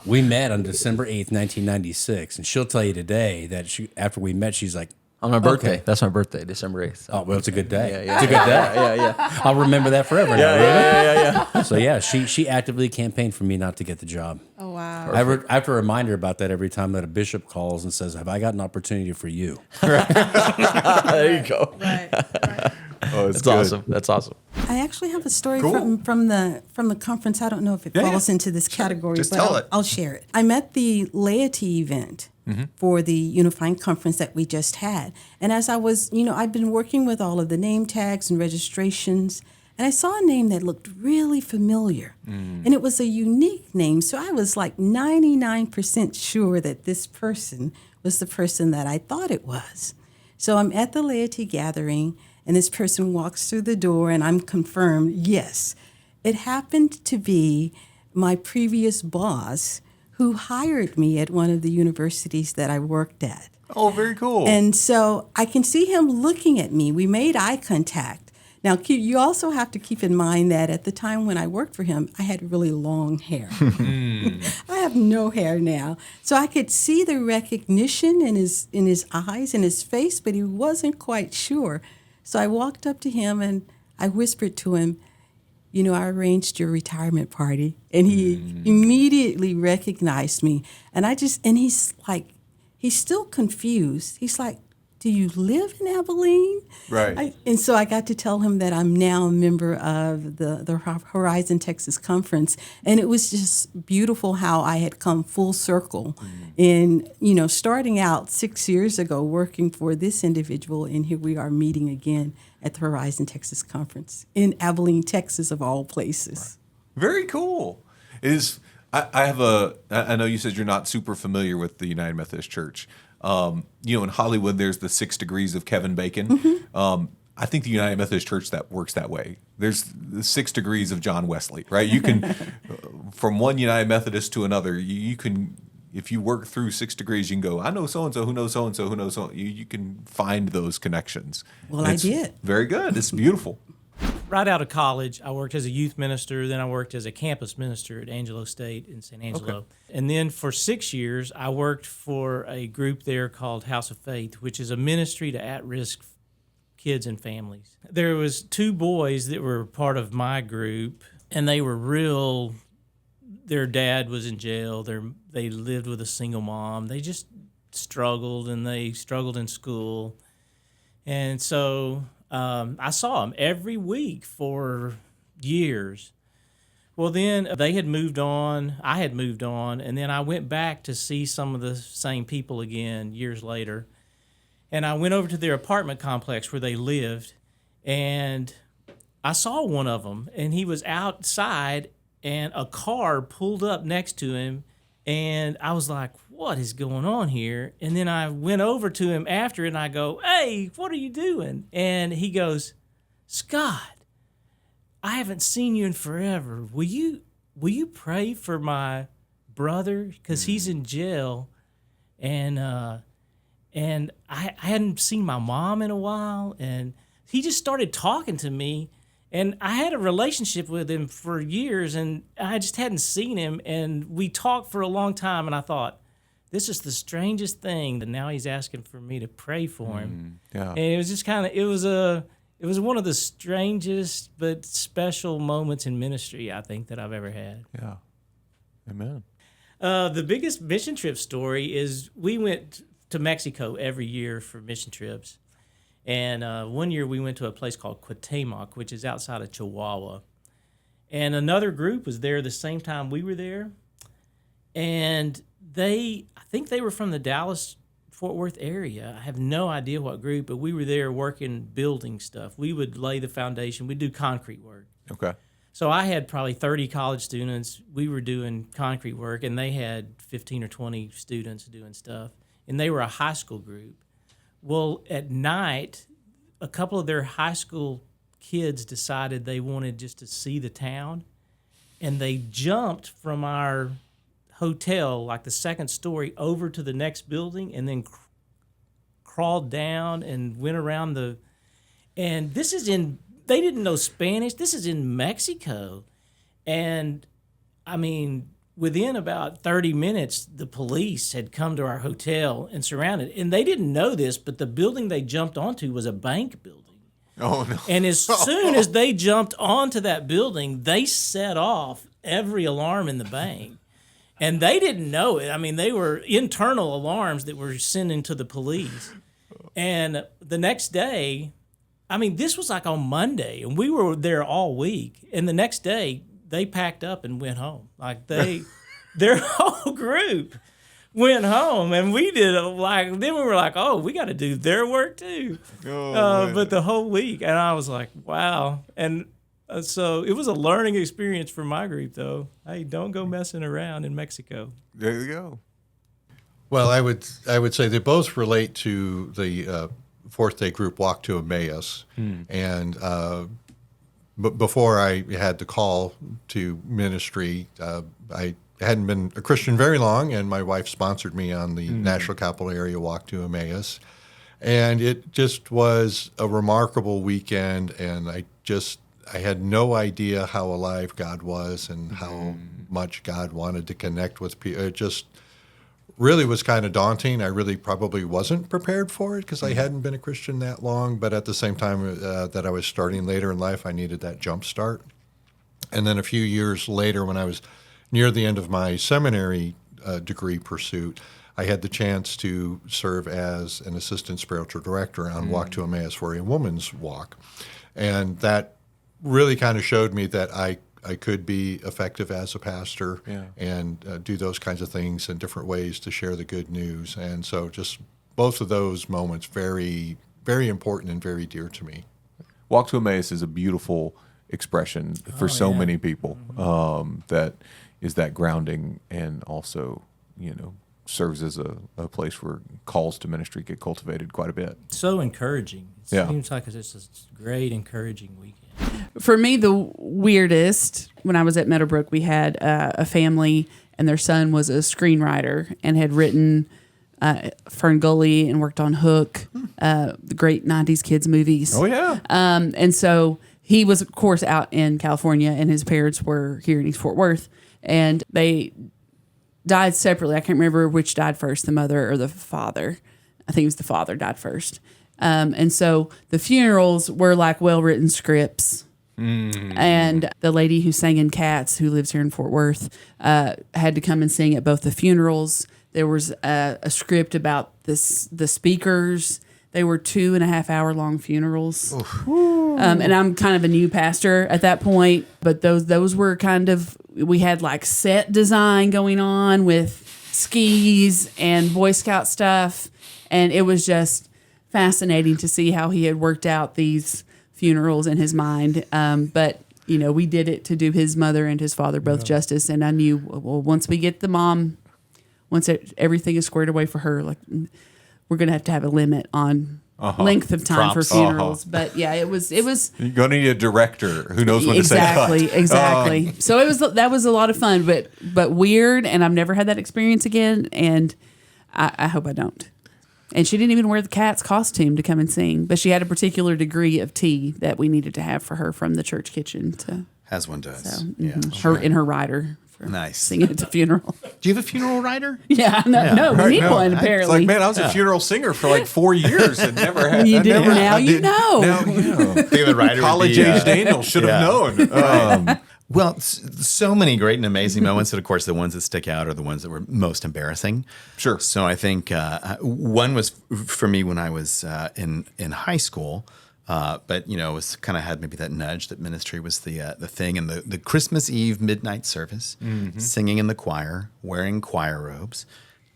We met on December 8th, 1996, and she'll tell you today that after we met, she's like, On my birthday. Okay. That's my birthday, December 8th. So. Oh, well, it's a good day. Yeah. It's a good day. Yeah. I'll remember that forever. Yeah. So yeah, she actively campaigned for me not to get the job. Oh, wow. I have to remind her about that every time that a bishop calls and says, "Have I got an opportunity for you?" There you go. Right. Oh, That's awesome. That's awesome. I actually have a story Cool. from the conference. I don't know if it falls into this category, Just but tell it. I'll share it. I'm at the laity event for the unifying conference that we just had. And as I was, I'd been working with all of the name tags and registrations, and I saw a name that looked really familiar. And it was a unique name. So I was like 99% sure that this person was the person that I thought it was. So I'm at the laity gathering, and this person walks through the door, and I'm confirmed, yes, it happened to be my previous boss who hired me at one of the universities that I worked at. Oh, very cool. And so I can see him looking at me. We made eye contact. Now, you also have to keep in mind that at the time when I worked for him, I had really long hair. I have no hair now. So I could see the recognition in his eyes, in his face, but he wasn't quite sure. So I walked up to him and I whispered to him, I arranged your retirement party. And he immediately recognized me. And he's like, he's still confused. He's like, do you live in Abilene? Right. And so I got to tell him that I'm now a member of the Horizon Texas Conference. And it was just beautiful how I had come full circle in, starting out 6 years ago working for this individual. And here we are meeting again at the Horizon Texas Conference in Abilene, Texas, of all places. Very cool. I know you said you're not super familiar with the United Methodist Church. In Hollywood, there's the 6 degrees of Kevin Bacon. I think the United Methodist Church that works that way. There's the 6 degrees of John Wesley, right? You can, from one United Methodist to another, you can, if you work through 6 degrees, you can go, I know so-and-so who knows so-and-so who knows so. You can find those connections. Well, I did. Very good. It's beautiful. Right out of college, I worked as a youth minister. Then I worked as a campus minister at Angelo State in San Angelo. Okay. And then for 6 years, I worked for a group there called House of Faith, which is a ministry to at-risk kids and families. There was 2 boys that were part of my group, and they were their dad was in jail. They lived with a single mom. They just struggled, and they struggled in school. And so I saw them every week for years. Well, then they had moved on. I had moved on. And then I went back to see some of the same people again years later. And I went over to their apartment complex where they lived. And I saw one of them. And he was outside, and a car pulled up next to him. And I was like, what is going on here? And then I went over to him after, and I go, hey, what are you doing? And he goes, Scott, I haven't seen you in forever. Will you pray for my brother? Because he's in jail. And I hadn't seen my mom in a while. And he just started talking to me. And I had a relationship with him for years, and I just hadn't seen him. And we talked for a long time, and I thought, this is the strangest thing. And now he's asking for me to pray for him. Yeah. And it was just it was one of the strangest but special moments in ministry, I think, that I've ever had. Yeah. Amen. The biggest mission trip story is we went to Mexico every year for mission trips. And one year we went to a place called Cuauhtémoc, which is outside of Chihuahua. And another group was there the same time we were there. And I think they were from the Dallas-Fort Worth area. I have no idea what group, but we were there working building stuff. We would lay the foundation. We'd do concrete work. Okay. So I had probably 30 college students. We were doing concrete work, and they had 15 or 20 students doing stuff. And they were a high school group. Well, at night, a couple of their high school kids decided they wanted just to see the town, and they jumped from our hotel, like the second story, over to the next building, and then crawled down and went around and this is they didn't know Spanish. This is in Mexico. And, I mean, within about 30 minutes, the police had come to our hotel and surrounded. And they didn't know this, but the building they jumped onto was a bank building. Oh, no. And as soon as they jumped onto that building, they set off every alarm in the bank. And they didn't know it. I mean, they were internal alarms that were sending to the police. And the next day, I mean, this was like on Monday, and we were there all week. And the next day, they packed up and went home. Like their whole group went home, and we did then we were like, oh, we got to do their work too. But the whole week, and I was like, wow. And so it was a learning experience for my group, though. Hey, don't go messing around in Mexico. There you go. Well, I would say they both relate to the fourth day group Walk to Emmaus, and before I had the call to ministry, I hadn't been a Christian very long, and my wife sponsored me on the National Capital Area Walk to Emmaus. And it just was a remarkable weekend, and I had no idea how alive God was and how much God wanted to connect with people. It just really was kind of daunting. I really probably wasn't prepared for it because I hadn't been a Christian that long, but at the same time that I was starting later in life, I needed that jump start. And then a few years later, when I was near the end of my seminary degree pursuit, I had the chance to serve as an assistant spiritual director on Walk to Emmaus for a woman's walk. And that really kind of showed me that I could be effective as a pastor and do those kinds of things in different ways to share the good news. And so just both of those moments, very, very important and very dear to me. Walk to Emmaus is a beautiful expression for so many people that is that grounding, and also, serves as a place where calls to ministry get cultivated quite a bit. So encouraging. It seems like it's just a great, encouraging weekend. For me, the weirdest, when I was at Meadowbrook, we had a family, and their son was a screenwriter and had written Fern Gully and worked on Hook, the great 90s kids movies. Oh, yeah. And so he was, of course, out in California, and his parents were here in East Fort Worth. And they died separately. I can't remember which died first, the mother or the father. I think it was the father died first. And so the funerals were like well-written scripts. And the lady who sang in Cats, who lives here in Fort Worth, had to come and sing at both the funerals. There was a script about the speakers. They were 2.5 hour long funerals. And I'm kind of a new pastor at that point, but those were kind of, we had like set design going on with skis and Boy Scout stuff. And it was just fascinating to see how he had worked out these funerals in his mind. But, we did it to do his mother and his father both justice. And I knew, well, once we get the mom, once everything is squared away for her, like, we're going to have a limit on length of time for funerals. But yeah, it was. You're going to need a director who knows when to say cut. Exactly. So that was a lot of fun, but weird. And I've never had that experience again. And I hope I don't. And she didn't even wear the cat's costume to come and sing, but she had a particular degree of tea that we needed to have for her from the church kitchen. As one does. So, Yeah. her rider. Nice. Singing at the funeral. Do you have a funeral rider? Yeah, no, we need one apparently. It's like, man, I was a funeral singer for like 4 years and never had. You did. Now you know. David Ryder, college-age Daniel should have known. Well, so many great and amazing moments, and of course, the ones that stick out are the ones that were most embarrassing. Sure. So I think one was for me when I was in high school. But was kind of had maybe that nudge that ministry was the thing, and the Christmas Eve midnight service, singing in the choir, wearing choir robes,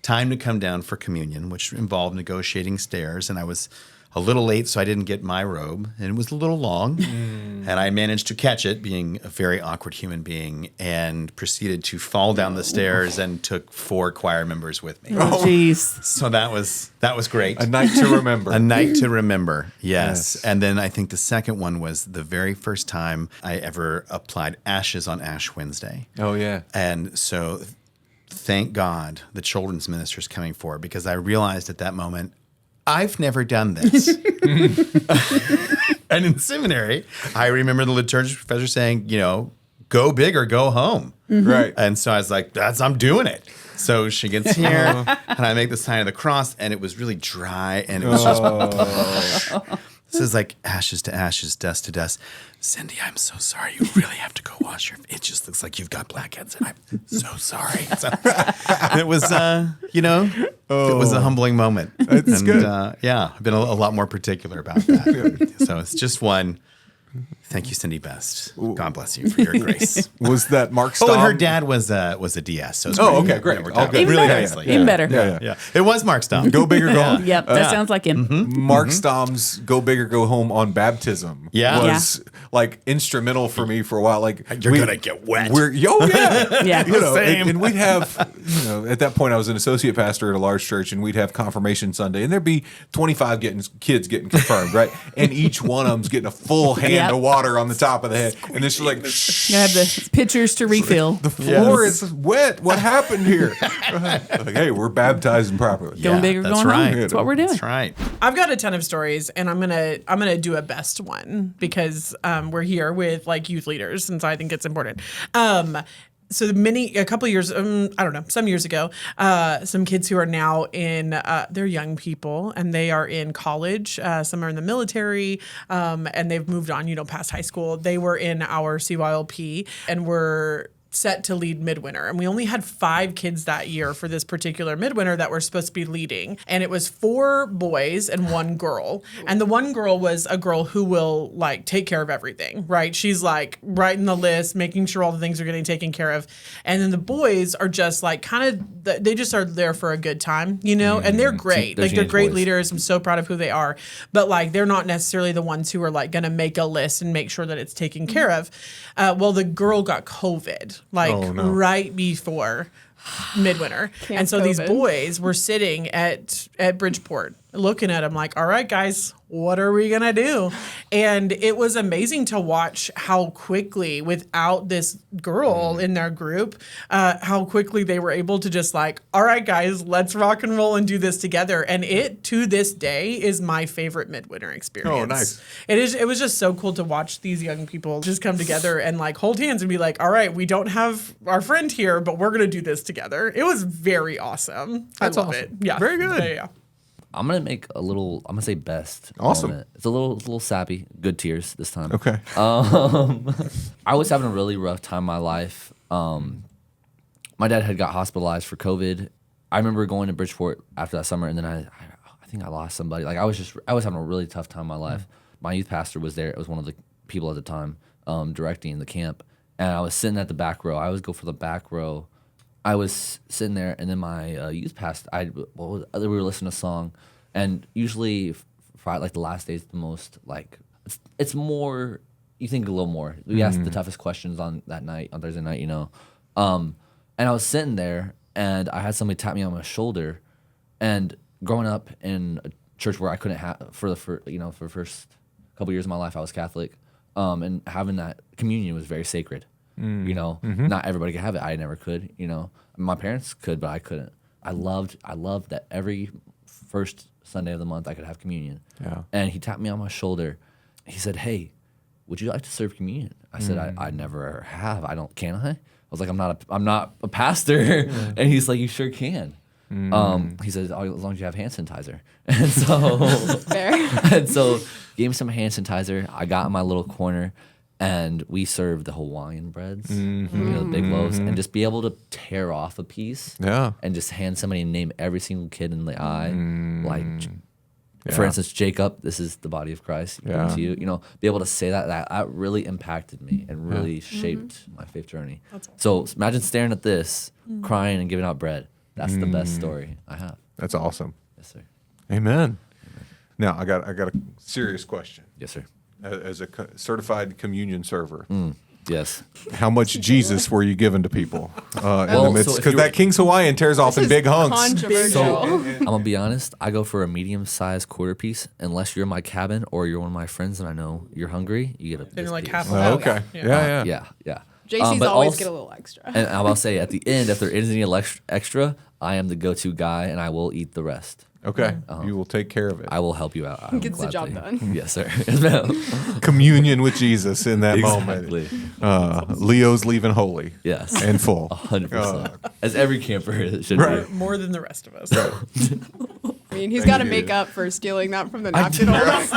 time to come down for communion, which involved negotiating stairs, and I was a little late, so I didn't get my robe, and it was a little long, and I managed to catch it, being a very awkward human being, and proceeded to fall down the stairs and took 4 choir members with me. Oh, jeez. So that was great. A night to remember. A night to remember, yes. And then I think the second one was the very first time I ever applied ashes on Ash Wednesday. Oh, yeah. And so thank God the children's minister's coming forward, because I realized at that moment, I've never done this. And in seminary, I remember the liturgy professor saying, go big or go home. Right. And so I was like, I'm doing it. So she gets here, and I make the sign of the cross, and it was really dry, and it was just. This is like ashes to ashes, dust to dust. Cindy, I'm so sorry. You really have to go wash your. It just looks like you've got blackheads, and I'm so sorry. So, it was, it was a humbling moment. That's good. Yeah, I've been a lot more particular about that. So it's just one. Thank you, Cindy Best. God bless you for your grace. Was that Mark Oh, and her Staub? dad was a DS. So it's Okay, great. Yeah, worked All out good. really Even better. nicely. Even better. Yeah. It was Mark Staub. Go big or go home. Yep, that sounds like him. Mark Staub's "Go Big or Go Home" on baptism was like instrumental for me for a while. Like You're gonna get wet. Yeah. Same. And we'd have, at that point I was an associate pastor at a large church, and we'd have confirmation Sunday, and there'd be 25 kids getting confirmed, right? And each one of them's getting a full hand of water on the top of the head, and then she's like, "Shh." You have the pitchers to refill. The floor is wet. What happened here? Like, hey, we're baptizing properly. Going big or that's going right. home. That's what we're doing. That's right. I've got a ton of stories, and I'm gonna do a best one because we're here with like youth leaders, since I think it's important. So a couple of years, I don't know, some years ago, some kids who are now they're young people, and they are in college. Some are in the military, and they've moved on, past high school. They were in our CYLP and were set to lead midwinter, and we only had 5 kids that year for this particular midwinter that were supposed to be leading, and it was 4 boys and 1 girl, and the one girl was a girl who will like take care of everything, right? She's like writing the list, making sure all the things are getting taken care of, and then the boys are just like they just are there for a good time, and they're great, they're great leaders. I'm so proud of who they are, but like they're not necessarily the ones who are like gonna make a list and make sure that it's taken care of. Well, the girl got COVID right before midwinter. And so these boys were sitting at Bridgeport looking at him like, all right, guys, what are we going to do? And it was amazing to watch how quickly, without this girl in their group, how quickly they were able to just like, all right, guys, let's rock and roll and do this together. And it, to this day, is my favorite midwinter experience. Oh, nice. It was just so cool to watch these young people just come together and like hold hands and be like, all right, we don't have our friend here, but we're going to do this together. It was very awesome. That's I love awesome. it. Yeah. Very good. Yeah. I'm gonna make I'm gonna say best. Awesome. Moment. It's a little sappy. Good tears this time. Okay. I was having a really rough time in my life. My dad had got hospitalized for COVID. I remember going to Bridgeport after that summer, and then I think I lost somebody. Like I was having a really tough time in my life. My youth pastor was there. It was one of the people at the time directing the camp, and I was sitting at the back row. I always go for the back row. I was sitting there, and then my youth pastor, we were listening to a song, and usually Friday, like the last day is the most like it's more. You think a little more. We asked the toughest questions on that night, on Thursday night, And I was sitting there, and I had somebody tap me on my shoulder. And growing up in a church where I couldn't have for the first couple years of my life, I was Catholic, and having that communion was very sacred. Not everybody could have it. I never could. My parents could, but I couldn't. I loved that every first Sunday of the month I could have communion. Yeah. And he tapped me on my shoulder. He said, "Hey, would you like to serve communion?" I said, I never have. Can I? I was like, I'm not a pastor. And he's like, you sure can. He says, as long as you have hand sanitizer. And so, and so gave me some hand sanitizer. I got in my little corner, and we served the Hawaiian breads, the big loaves, and just be able to tear off a piece, and just hand somebody and name every single kid in the eye, for instance, Jacob, this is the body of Christ. Given to you. Be able to say that really impacted me and really shaped my faith journey. Awesome. So imagine staring at this, crying and giving out bread. That's the best story I have. That's awesome. Yes, sir. Amen. Now I got a serious question. Yes, sir. As a certified communion server. Yes. How much Jesus were you giving to people in the midst? Because So that King's Hawaiian tears off in big hunks. So I'm gonna be honest. I go for a medium-sized quarter piece. Unless you're in my cabin or you're one of my friends and I know you're hungry, you get a. Then you're like piece. half. Okay. Yeah. Yeah. JC's but always also, get a little extra. And I'll say at the end, if there is any extra, I am the go-to guy, and I will eat the rest. Okay. You will take care of it. I will help you out. I will Gets the job gladly. done. Yes, sir. Communion with Jesus in that Exactly. moment. Leo's leaving holy. Yes. And full. 100%. As every camper should Right. be. More than the rest of us. I mean, he's got to make up for stealing that from the napkin holders.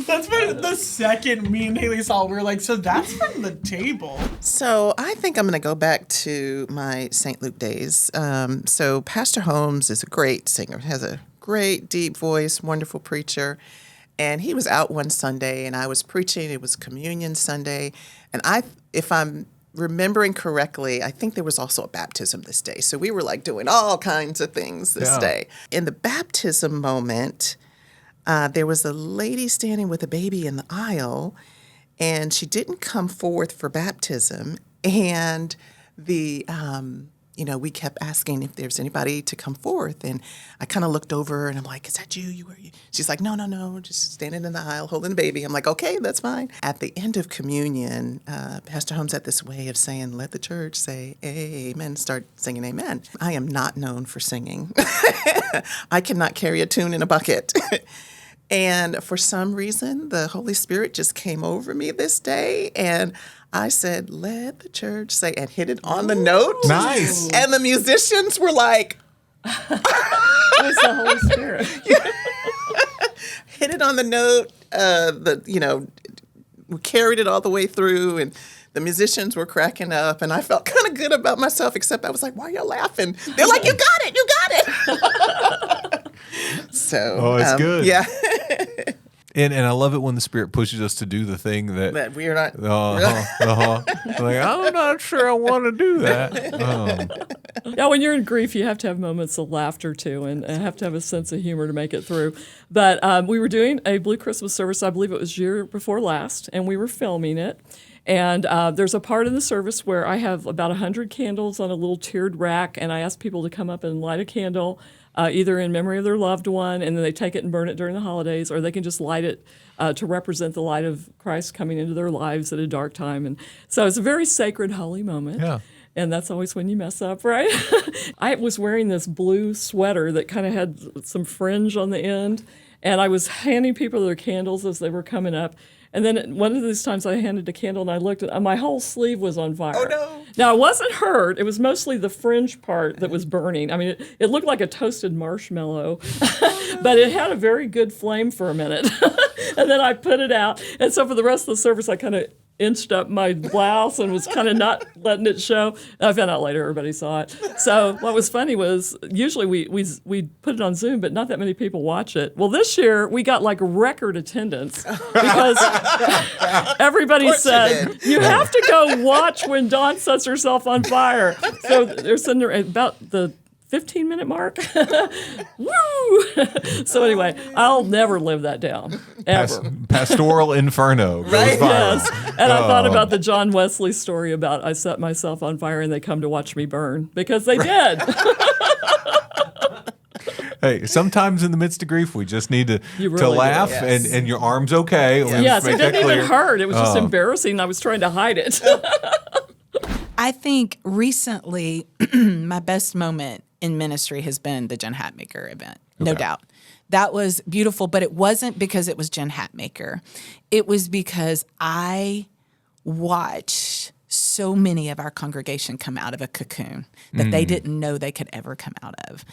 That's what the second me and Haley saw. We were like, so that's from the table. So I think I'm going to go back to my St. Luke days. So Pastor Holmes is a great singer, has a great deep voice, wonderful preacher. And he was out one Sunday and I was preaching. It was Communion Sunday. And if I'm remembering correctly, I think there was also a baptism this day. So we were like doing all kinds of things this day. In the baptism moment, there was a lady standing with a baby in the aisle, and she didn't come forth for baptism. And we kept asking if there's anybody to come forth. And I kind of looked over, and I'm like, "Is that you? She's like, no, just standing in the aisle holding the baby." I'm like, "Okay, that's fine." At the end of communion, Pastor Holmes had this way of saying, "Let the church say amen," start singing amen. I am not known for singing. I cannot carry a tune in a bucket. And for some reason, the Holy Spirit just came over me this day, and I said, "Let the church say," and hit it on the note. Nice. And the musicians were like, It was the Holy Spirit. hit it on the note. We carried it all the way through, and the musicians were cracking up, and I felt kind of good about myself, except I was like, "Why are you laughing?" They're like, "You got it, you got it." So, it's good. Yeah. And I love it when the Spirit pushes us to do the thing That we're not. Like, I'm not sure I want to do that. Yeah, when you're in grief, you have to have moments of laughter too, and have to have a sense of humor to make it through. But we were doing a Blue Christmas service, I believe it was year before last, and we were filming it. And there's a part in the service where I have about 100 candles on a little tiered rack, and I ask people to come up and light a candle, either in memory of their loved one, and then they take it and burn it during the holidays, or they can just light it to represent the light of Christ coming into their lives at a dark time. And so it's a very sacred, holy moment. Yeah. And that's always when you mess up, right? I was wearing this blue sweater that kind of had some fringe on the end, and I was handing people their candles as they were coming up. And then one of these times I handed a candle and I looked at my whole sleeve was on fire. Oh, no. Now, I wasn't hurt. It was mostly the fringe part that was burning. I mean, it looked like a toasted marshmallow, but it had a very good flame for a minute. And then I put it out. And so for the rest of the service, I kind of inched up my blouse and was kind of not letting it show. I found out later everybody saw it. So what was funny was usually we put it on Zoom, but not that many people watch it. Well, this year we got like record attendance because everybody said, "You have to go watch when Dawn sets herself on fire." So they're sitting there at about the 15-minute mark. Woo! So anyway, I'll never live that down, ever. Pastoral inferno goes viral. Yes. And I thought about the John Wesley story about I set myself on fire and they come to watch me burn, because they did. Hey, sometimes in the midst of grief, we just need to really laugh, do. Yes. and your arm's okay. Let's Yes, make it that didn't clear. even hurt. It was just embarrassing. I was trying to hide it. I think recently my best moment in ministry has been the Jen Hatmaker event, no doubt. That was beautiful, but it wasn't because it was Jen Hatmaker. It was because I watched so many of our congregation come out of a cocoon that they didn't know they could ever come out of.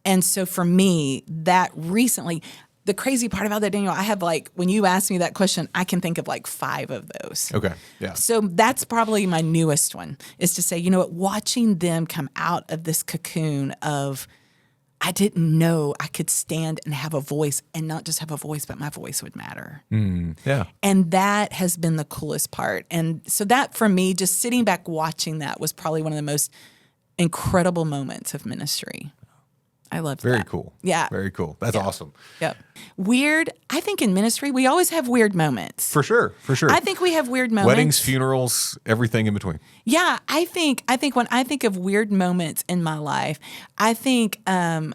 And so for me, that recently, the crazy part about that, Daniel, I have when you ask me that question, I can think of 5 of those. Okay, yeah. So that's probably my newest one, is to say, you know what, watching them come out of this cocoon of, I didn't know I could stand and have a voice, and not just have a voice, but my voice would matter. Yeah. And that has been the coolest part. And so that, for me, just sitting back watching that was probably one of the most incredible moments of ministry. I loved that. Very cool. Yeah. Very cool. That's awesome. Yep. Weird. I think in ministry, we always have weird moments. For sure. For sure. I think we have weird moments. Weddings, funerals, everything in between. Yeah, I think when I think of weird moments in my life, I think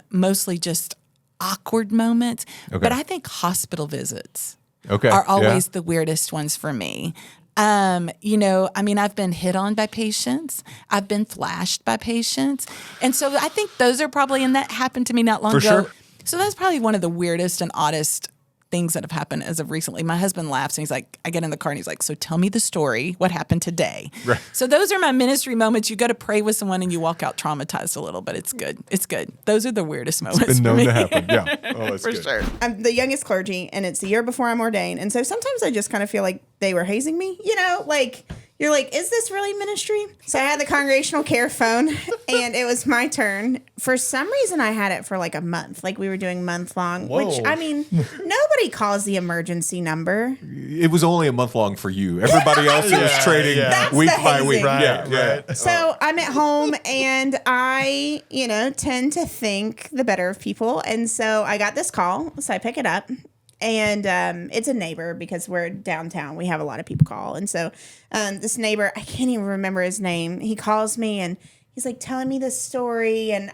mostly just awkward moments. Okay. But I think hospital visits Okay. are always the weirdest ones for me. You know, I mean, I've been hit on by patients. I've been flashed by patients. And so I think those are probably, and that happened to me not long For ago. sure. So that's probably one of the weirdest and oddest things that have happened as of recently. My husband laughs and he's like, I get in the car and he's like, so tell me the story. What happened today? Right. So those are my ministry moments. You go to pray with someone and you walk out traumatized a little, but it's good. It's good. Those are the weirdest moments. It's been known for me. to happen. Yeah. Oh, that's For good. sure. I'm the youngest clergy, and it's the year before I'm ordained. And so sometimes I just kind of feel like they were hazing me, you know, like you're like, is this really ministry? So I had the congregational care phone, and it was my turn. For some reason, I had it for like a month. Like we were doing month long, which Whoa. I mean, nobody calls the emergency number. It was only a month long for you. Everybody else was trading week the by week. hazing. Yeah. So I'm at home, and I, you know, tend to think the better of people. And so I got this call, so I pick it up. And it's a neighbor because we're downtown. We have a lot of people call. And so this neighbor, I can't even remember his name. He calls me and he's like telling me this story. And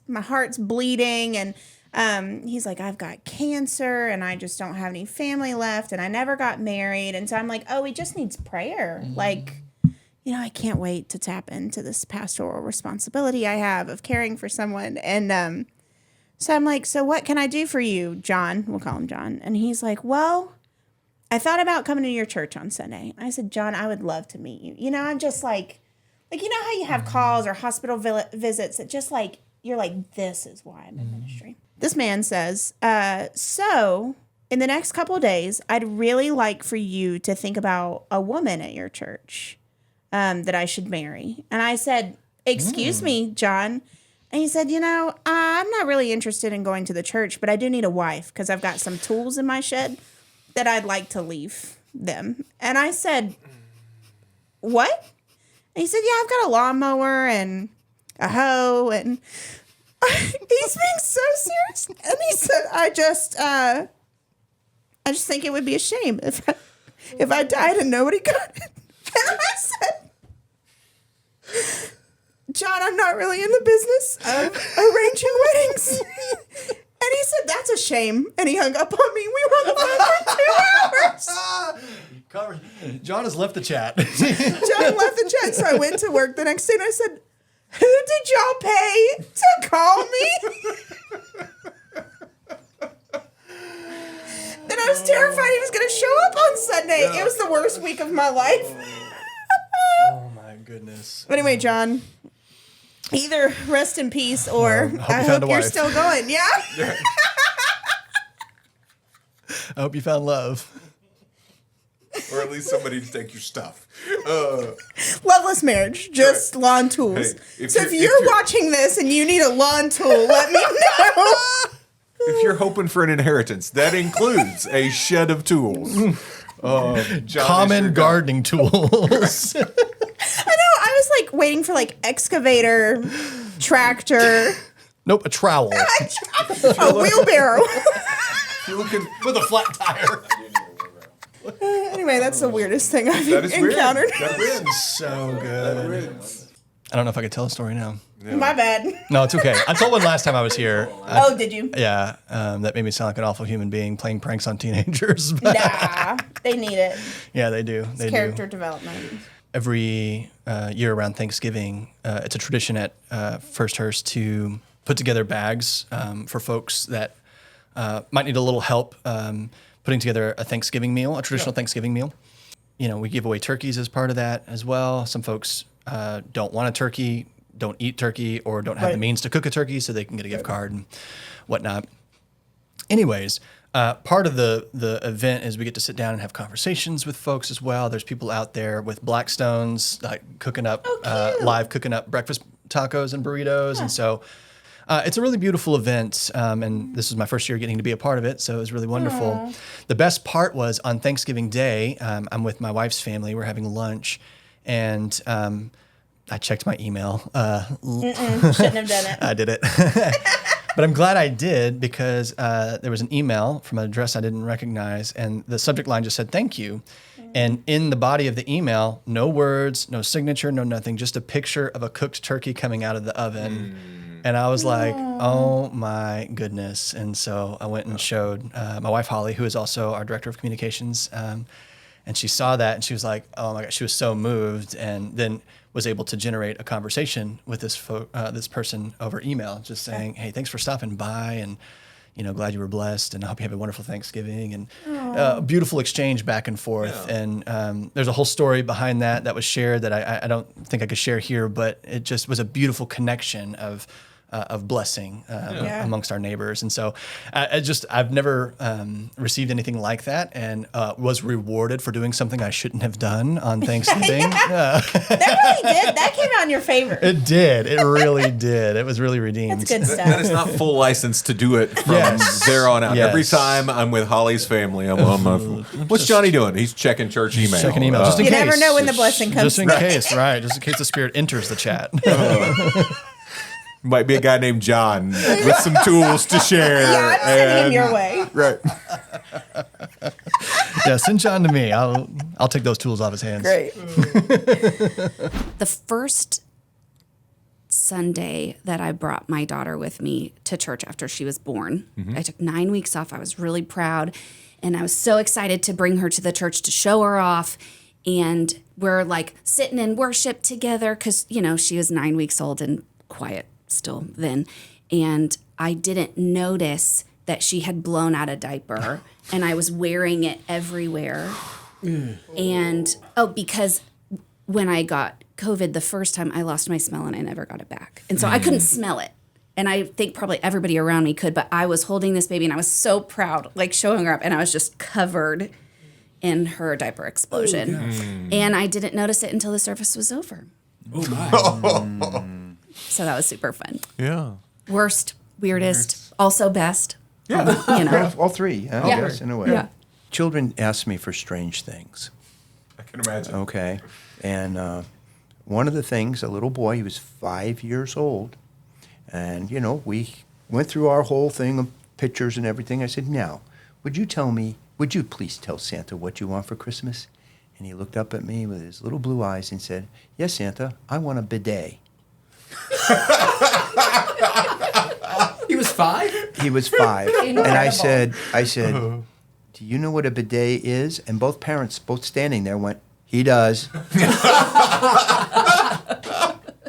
my heart's bleeding. And he's like, I've got cancer and I just don't have any family left. And I never got married. And so I'm like, oh, he just needs prayer. Like, you know, I can't wait to tap into this pastoral responsibility I have of caring for someone. And so I'm like, so what can I do for you, John? We'll call him John. And he's like, well, I thought about coming to your church on Sunday. I said, John, I would love to meet you. You know, I'm just like, you know how you have calls or hospital visits that just like, you're like, this is why I'm in ministry. This man says, so in the next couple of days, I'd really like for you to think about a woman at your church that I should marry. And I said, excuse me, John. And he said, you know, I'm not really interested in going to the church, but I do need a wife because I've got some tools in my shed that I'd like to leave them. And I said, what? And he said, yeah, I've got a lawnmower and a hoe. And he's being so serious. And he said, I just think it would be a shame if I died and nobody got it. And I said, John, I'm not really in the business of arranging weddings. And he said, that's a shame. And he hung up on me. We were on the phone for 2 hours. John has left the chat. John left the chat. So I went to work the next day and I said, who did y'all pay to call me? Then I was terrified he was going to show up on Sunday. It was the worst week of my life. Oh, my goodness. But anyway, John, either rest in peace or I hope you're still going. Yeah? I hope you found love. Or at least somebody to take your stuff. Loveless marriage, just lawn tools. Hey, if you're watching this and you need a lawn tool, let me know. If you're hoping for an inheritance, that includes a shed of tools. John, Common gardening tools. I know. I was like waiting for like excavator, tractor. Nope, a trowel. A wheelbarrow. You're looking with a flat tire. Anyway, that's the weirdest thing I've That is weird. encountered. That wins. So good. I don't know if I could tell a story now. My bad. No, it's okay. I told one last time I was here. Oh, did you? Yeah, that made me sound like an awful human being playing pranks on teenagers. But Nah, they need it. yeah, they do. It's They character do. development. Every year around Thanksgiving, it's a tradition at First Hearst to put together bags for folks that might need a little help putting together a Thanksgiving meal, a traditional Thanksgiving meal. You know, we give away turkeys as part of that as well. Some folks don't want a turkey, don't eat turkey, or don't have the means to cook a turkey, so they can get a gift card and whatnot. Anyways, part of the event is we get to sit down and have conversations with folks as well. There's people out there with Blackstones, cooking up, live cooking up breakfast tacos and burritos. And so it's a really beautiful event. And this was my first year getting to be a part of it. So it was really wonderful. Aww. The best part was on Thanksgiving Day, I'm with my wife's family. We're having lunch. And I checked my email. Shouldn't have done it. I did it. But I'm glad I did because there was an email from an address I didn't recognize, and the subject line just said, "Thank you." And in the body of the email, no words, no signature, no nothing, just a picture of a cooked turkey coming out of the oven. And I was like, oh my goodness. And so I went and showed my wife, Holly, who is also our director of communications, and And she saw that and she was like, oh my God, she was so moved, and then was able to generate a conversation with this person over email, just saying, hey, thanks for stopping by, and glad you were blessed, and I hope you have a wonderful Thanksgiving, and beautiful exchange back and forth. Yeah. And there's a whole story behind that was shared that I don't think I could share here, but it just was a beautiful connection of blessing amongst our neighbors. And so I've never received anything like that, and was rewarded for doing something I shouldn't have done on Thanksgiving. That really did. That came out in your favor. It did. It really did. It was really redeemed. That's good stuff. That is not full license to do it from there on out. Yes. Every time I'm with Holly's family, I'm on my what's Johnny doing? He's checking church email. Checking email. Just in you case. never know when the blessing comes. Just in case, right. Just in case the Spirit enters the chat. Might be a guy named John with some tools to share. Yeah, I'm sending him your way. Right. Yeah, send John to me. I'll take those tools off his hands. Great. The first Sunday that I brought my daughter with me to church after she was born, I took 9 weeks off. I was really proud, and I was so excited to bring her to the church to show her off. And we're like sitting in worship together because, she was 9 weeks old and quiet still then, and I didn't notice that she had blown out a diaper, and I was wearing it everywhere. And because when I got COVID the first time, I lost my smell and I never got it back, and so I couldn't smell it. And I think probably everybody around me could, but I was holding this baby and I was so proud, like showing her up, and I was just covered in her diaper explosion. And I didn't notice it until the service was over. Oh my. So that was super fun. Yeah. Worst, weirdest, also best. Yeah. All three, I Yeah. guess, in a way. Yeah. Children ask me for strange things. I can imagine. Okay. And one of the things, a little boy, he was 5 years old, and, we went through our whole thing of pictures and everything. I said, now, would you please tell Santa what you want for Christmas? And he looked up at me with his little blue eyes and said, yes, Santa, I want a bidet. He was 5? He was 5. And I said, do you know what a bidet is? And both parents, both standing there, went, he does.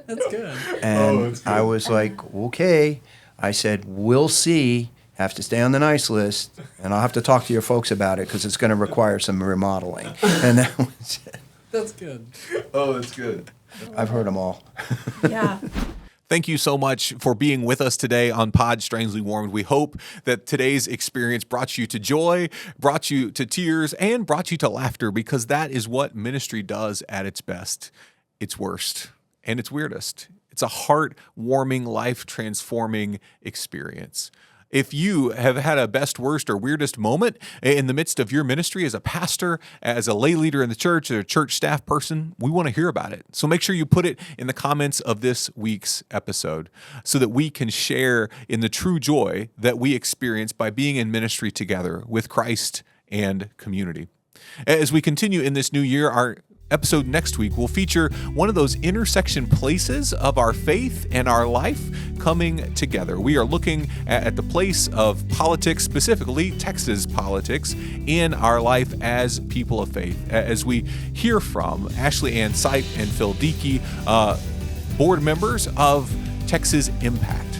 That's good. And I was like, okay. I said, we'll see. Have to stay on the nice list, and I'll have to talk to your folks about it because it's going to require some remodeling. And that was it. That's good. Oh, that's good. I've heard them all. Yeah. Thank you so much for being with us today on Pod Strangely Warmed. We hope that today's experience brought you to joy, brought you to tears, and brought you to laughter, because that is what ministry does at its best, its worst, and its weirdest. It's a heart-warming, life-transforming experience. If you have had a best, worst, or weirdest moment in the midst of your ministry as a pastor, as a lay leader in the church, or a church staff person, we want to hear about it. So make sure you put it in the comments of this week's episode so that we can share in the true joy that we experience by being in ministry together with Christ and community. As we continue in this new year, our episode next week will feature one of those intersection places of our faith and our life coming together. We are looking at the place of politics, specifically Texas politics, in our life as people of faith, as we hear from Ashley Ann Sipe and Phil Diekey, board members of Texas Impact,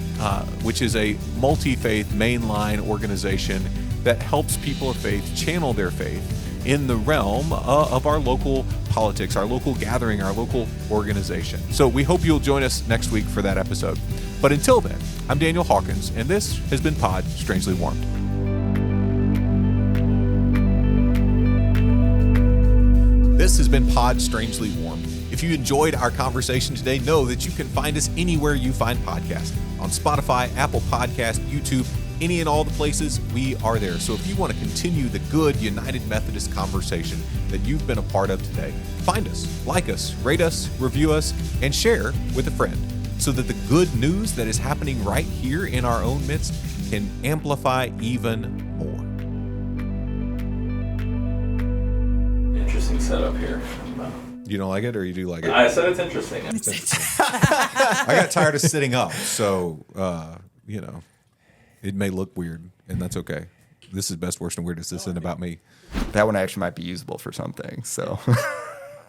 which is a multi-faith mainline organization that helps people of faith channel their faith in the realm of our local politics, our local gathering, our local organization. So we hope you'll join us next week for that episode. But until then, I'm Daniel Hawkins, and this has been Pod Strangely Warmed. This has been Pod Strangely Warmed. If you enjoyed our conversation today, know that you can find us anywhere you find podcasts. On Spotify, Apple Podcast, YouTube, any and all the places, we are there. So if you want to continue the good United Methodist conversation that you've been a part of today, find us, like us, rate us, review us, and share with a friend so that the good news that is happening right here in our own midst can amplify even more. Interesting setup here. You don't like it, or you do like it? I said it's interesting. I got tired of sitting up, so, it may look weird, and that's okay. This is best, worst, and weirdest. This isn't about me. That one actually might be usable for some things. So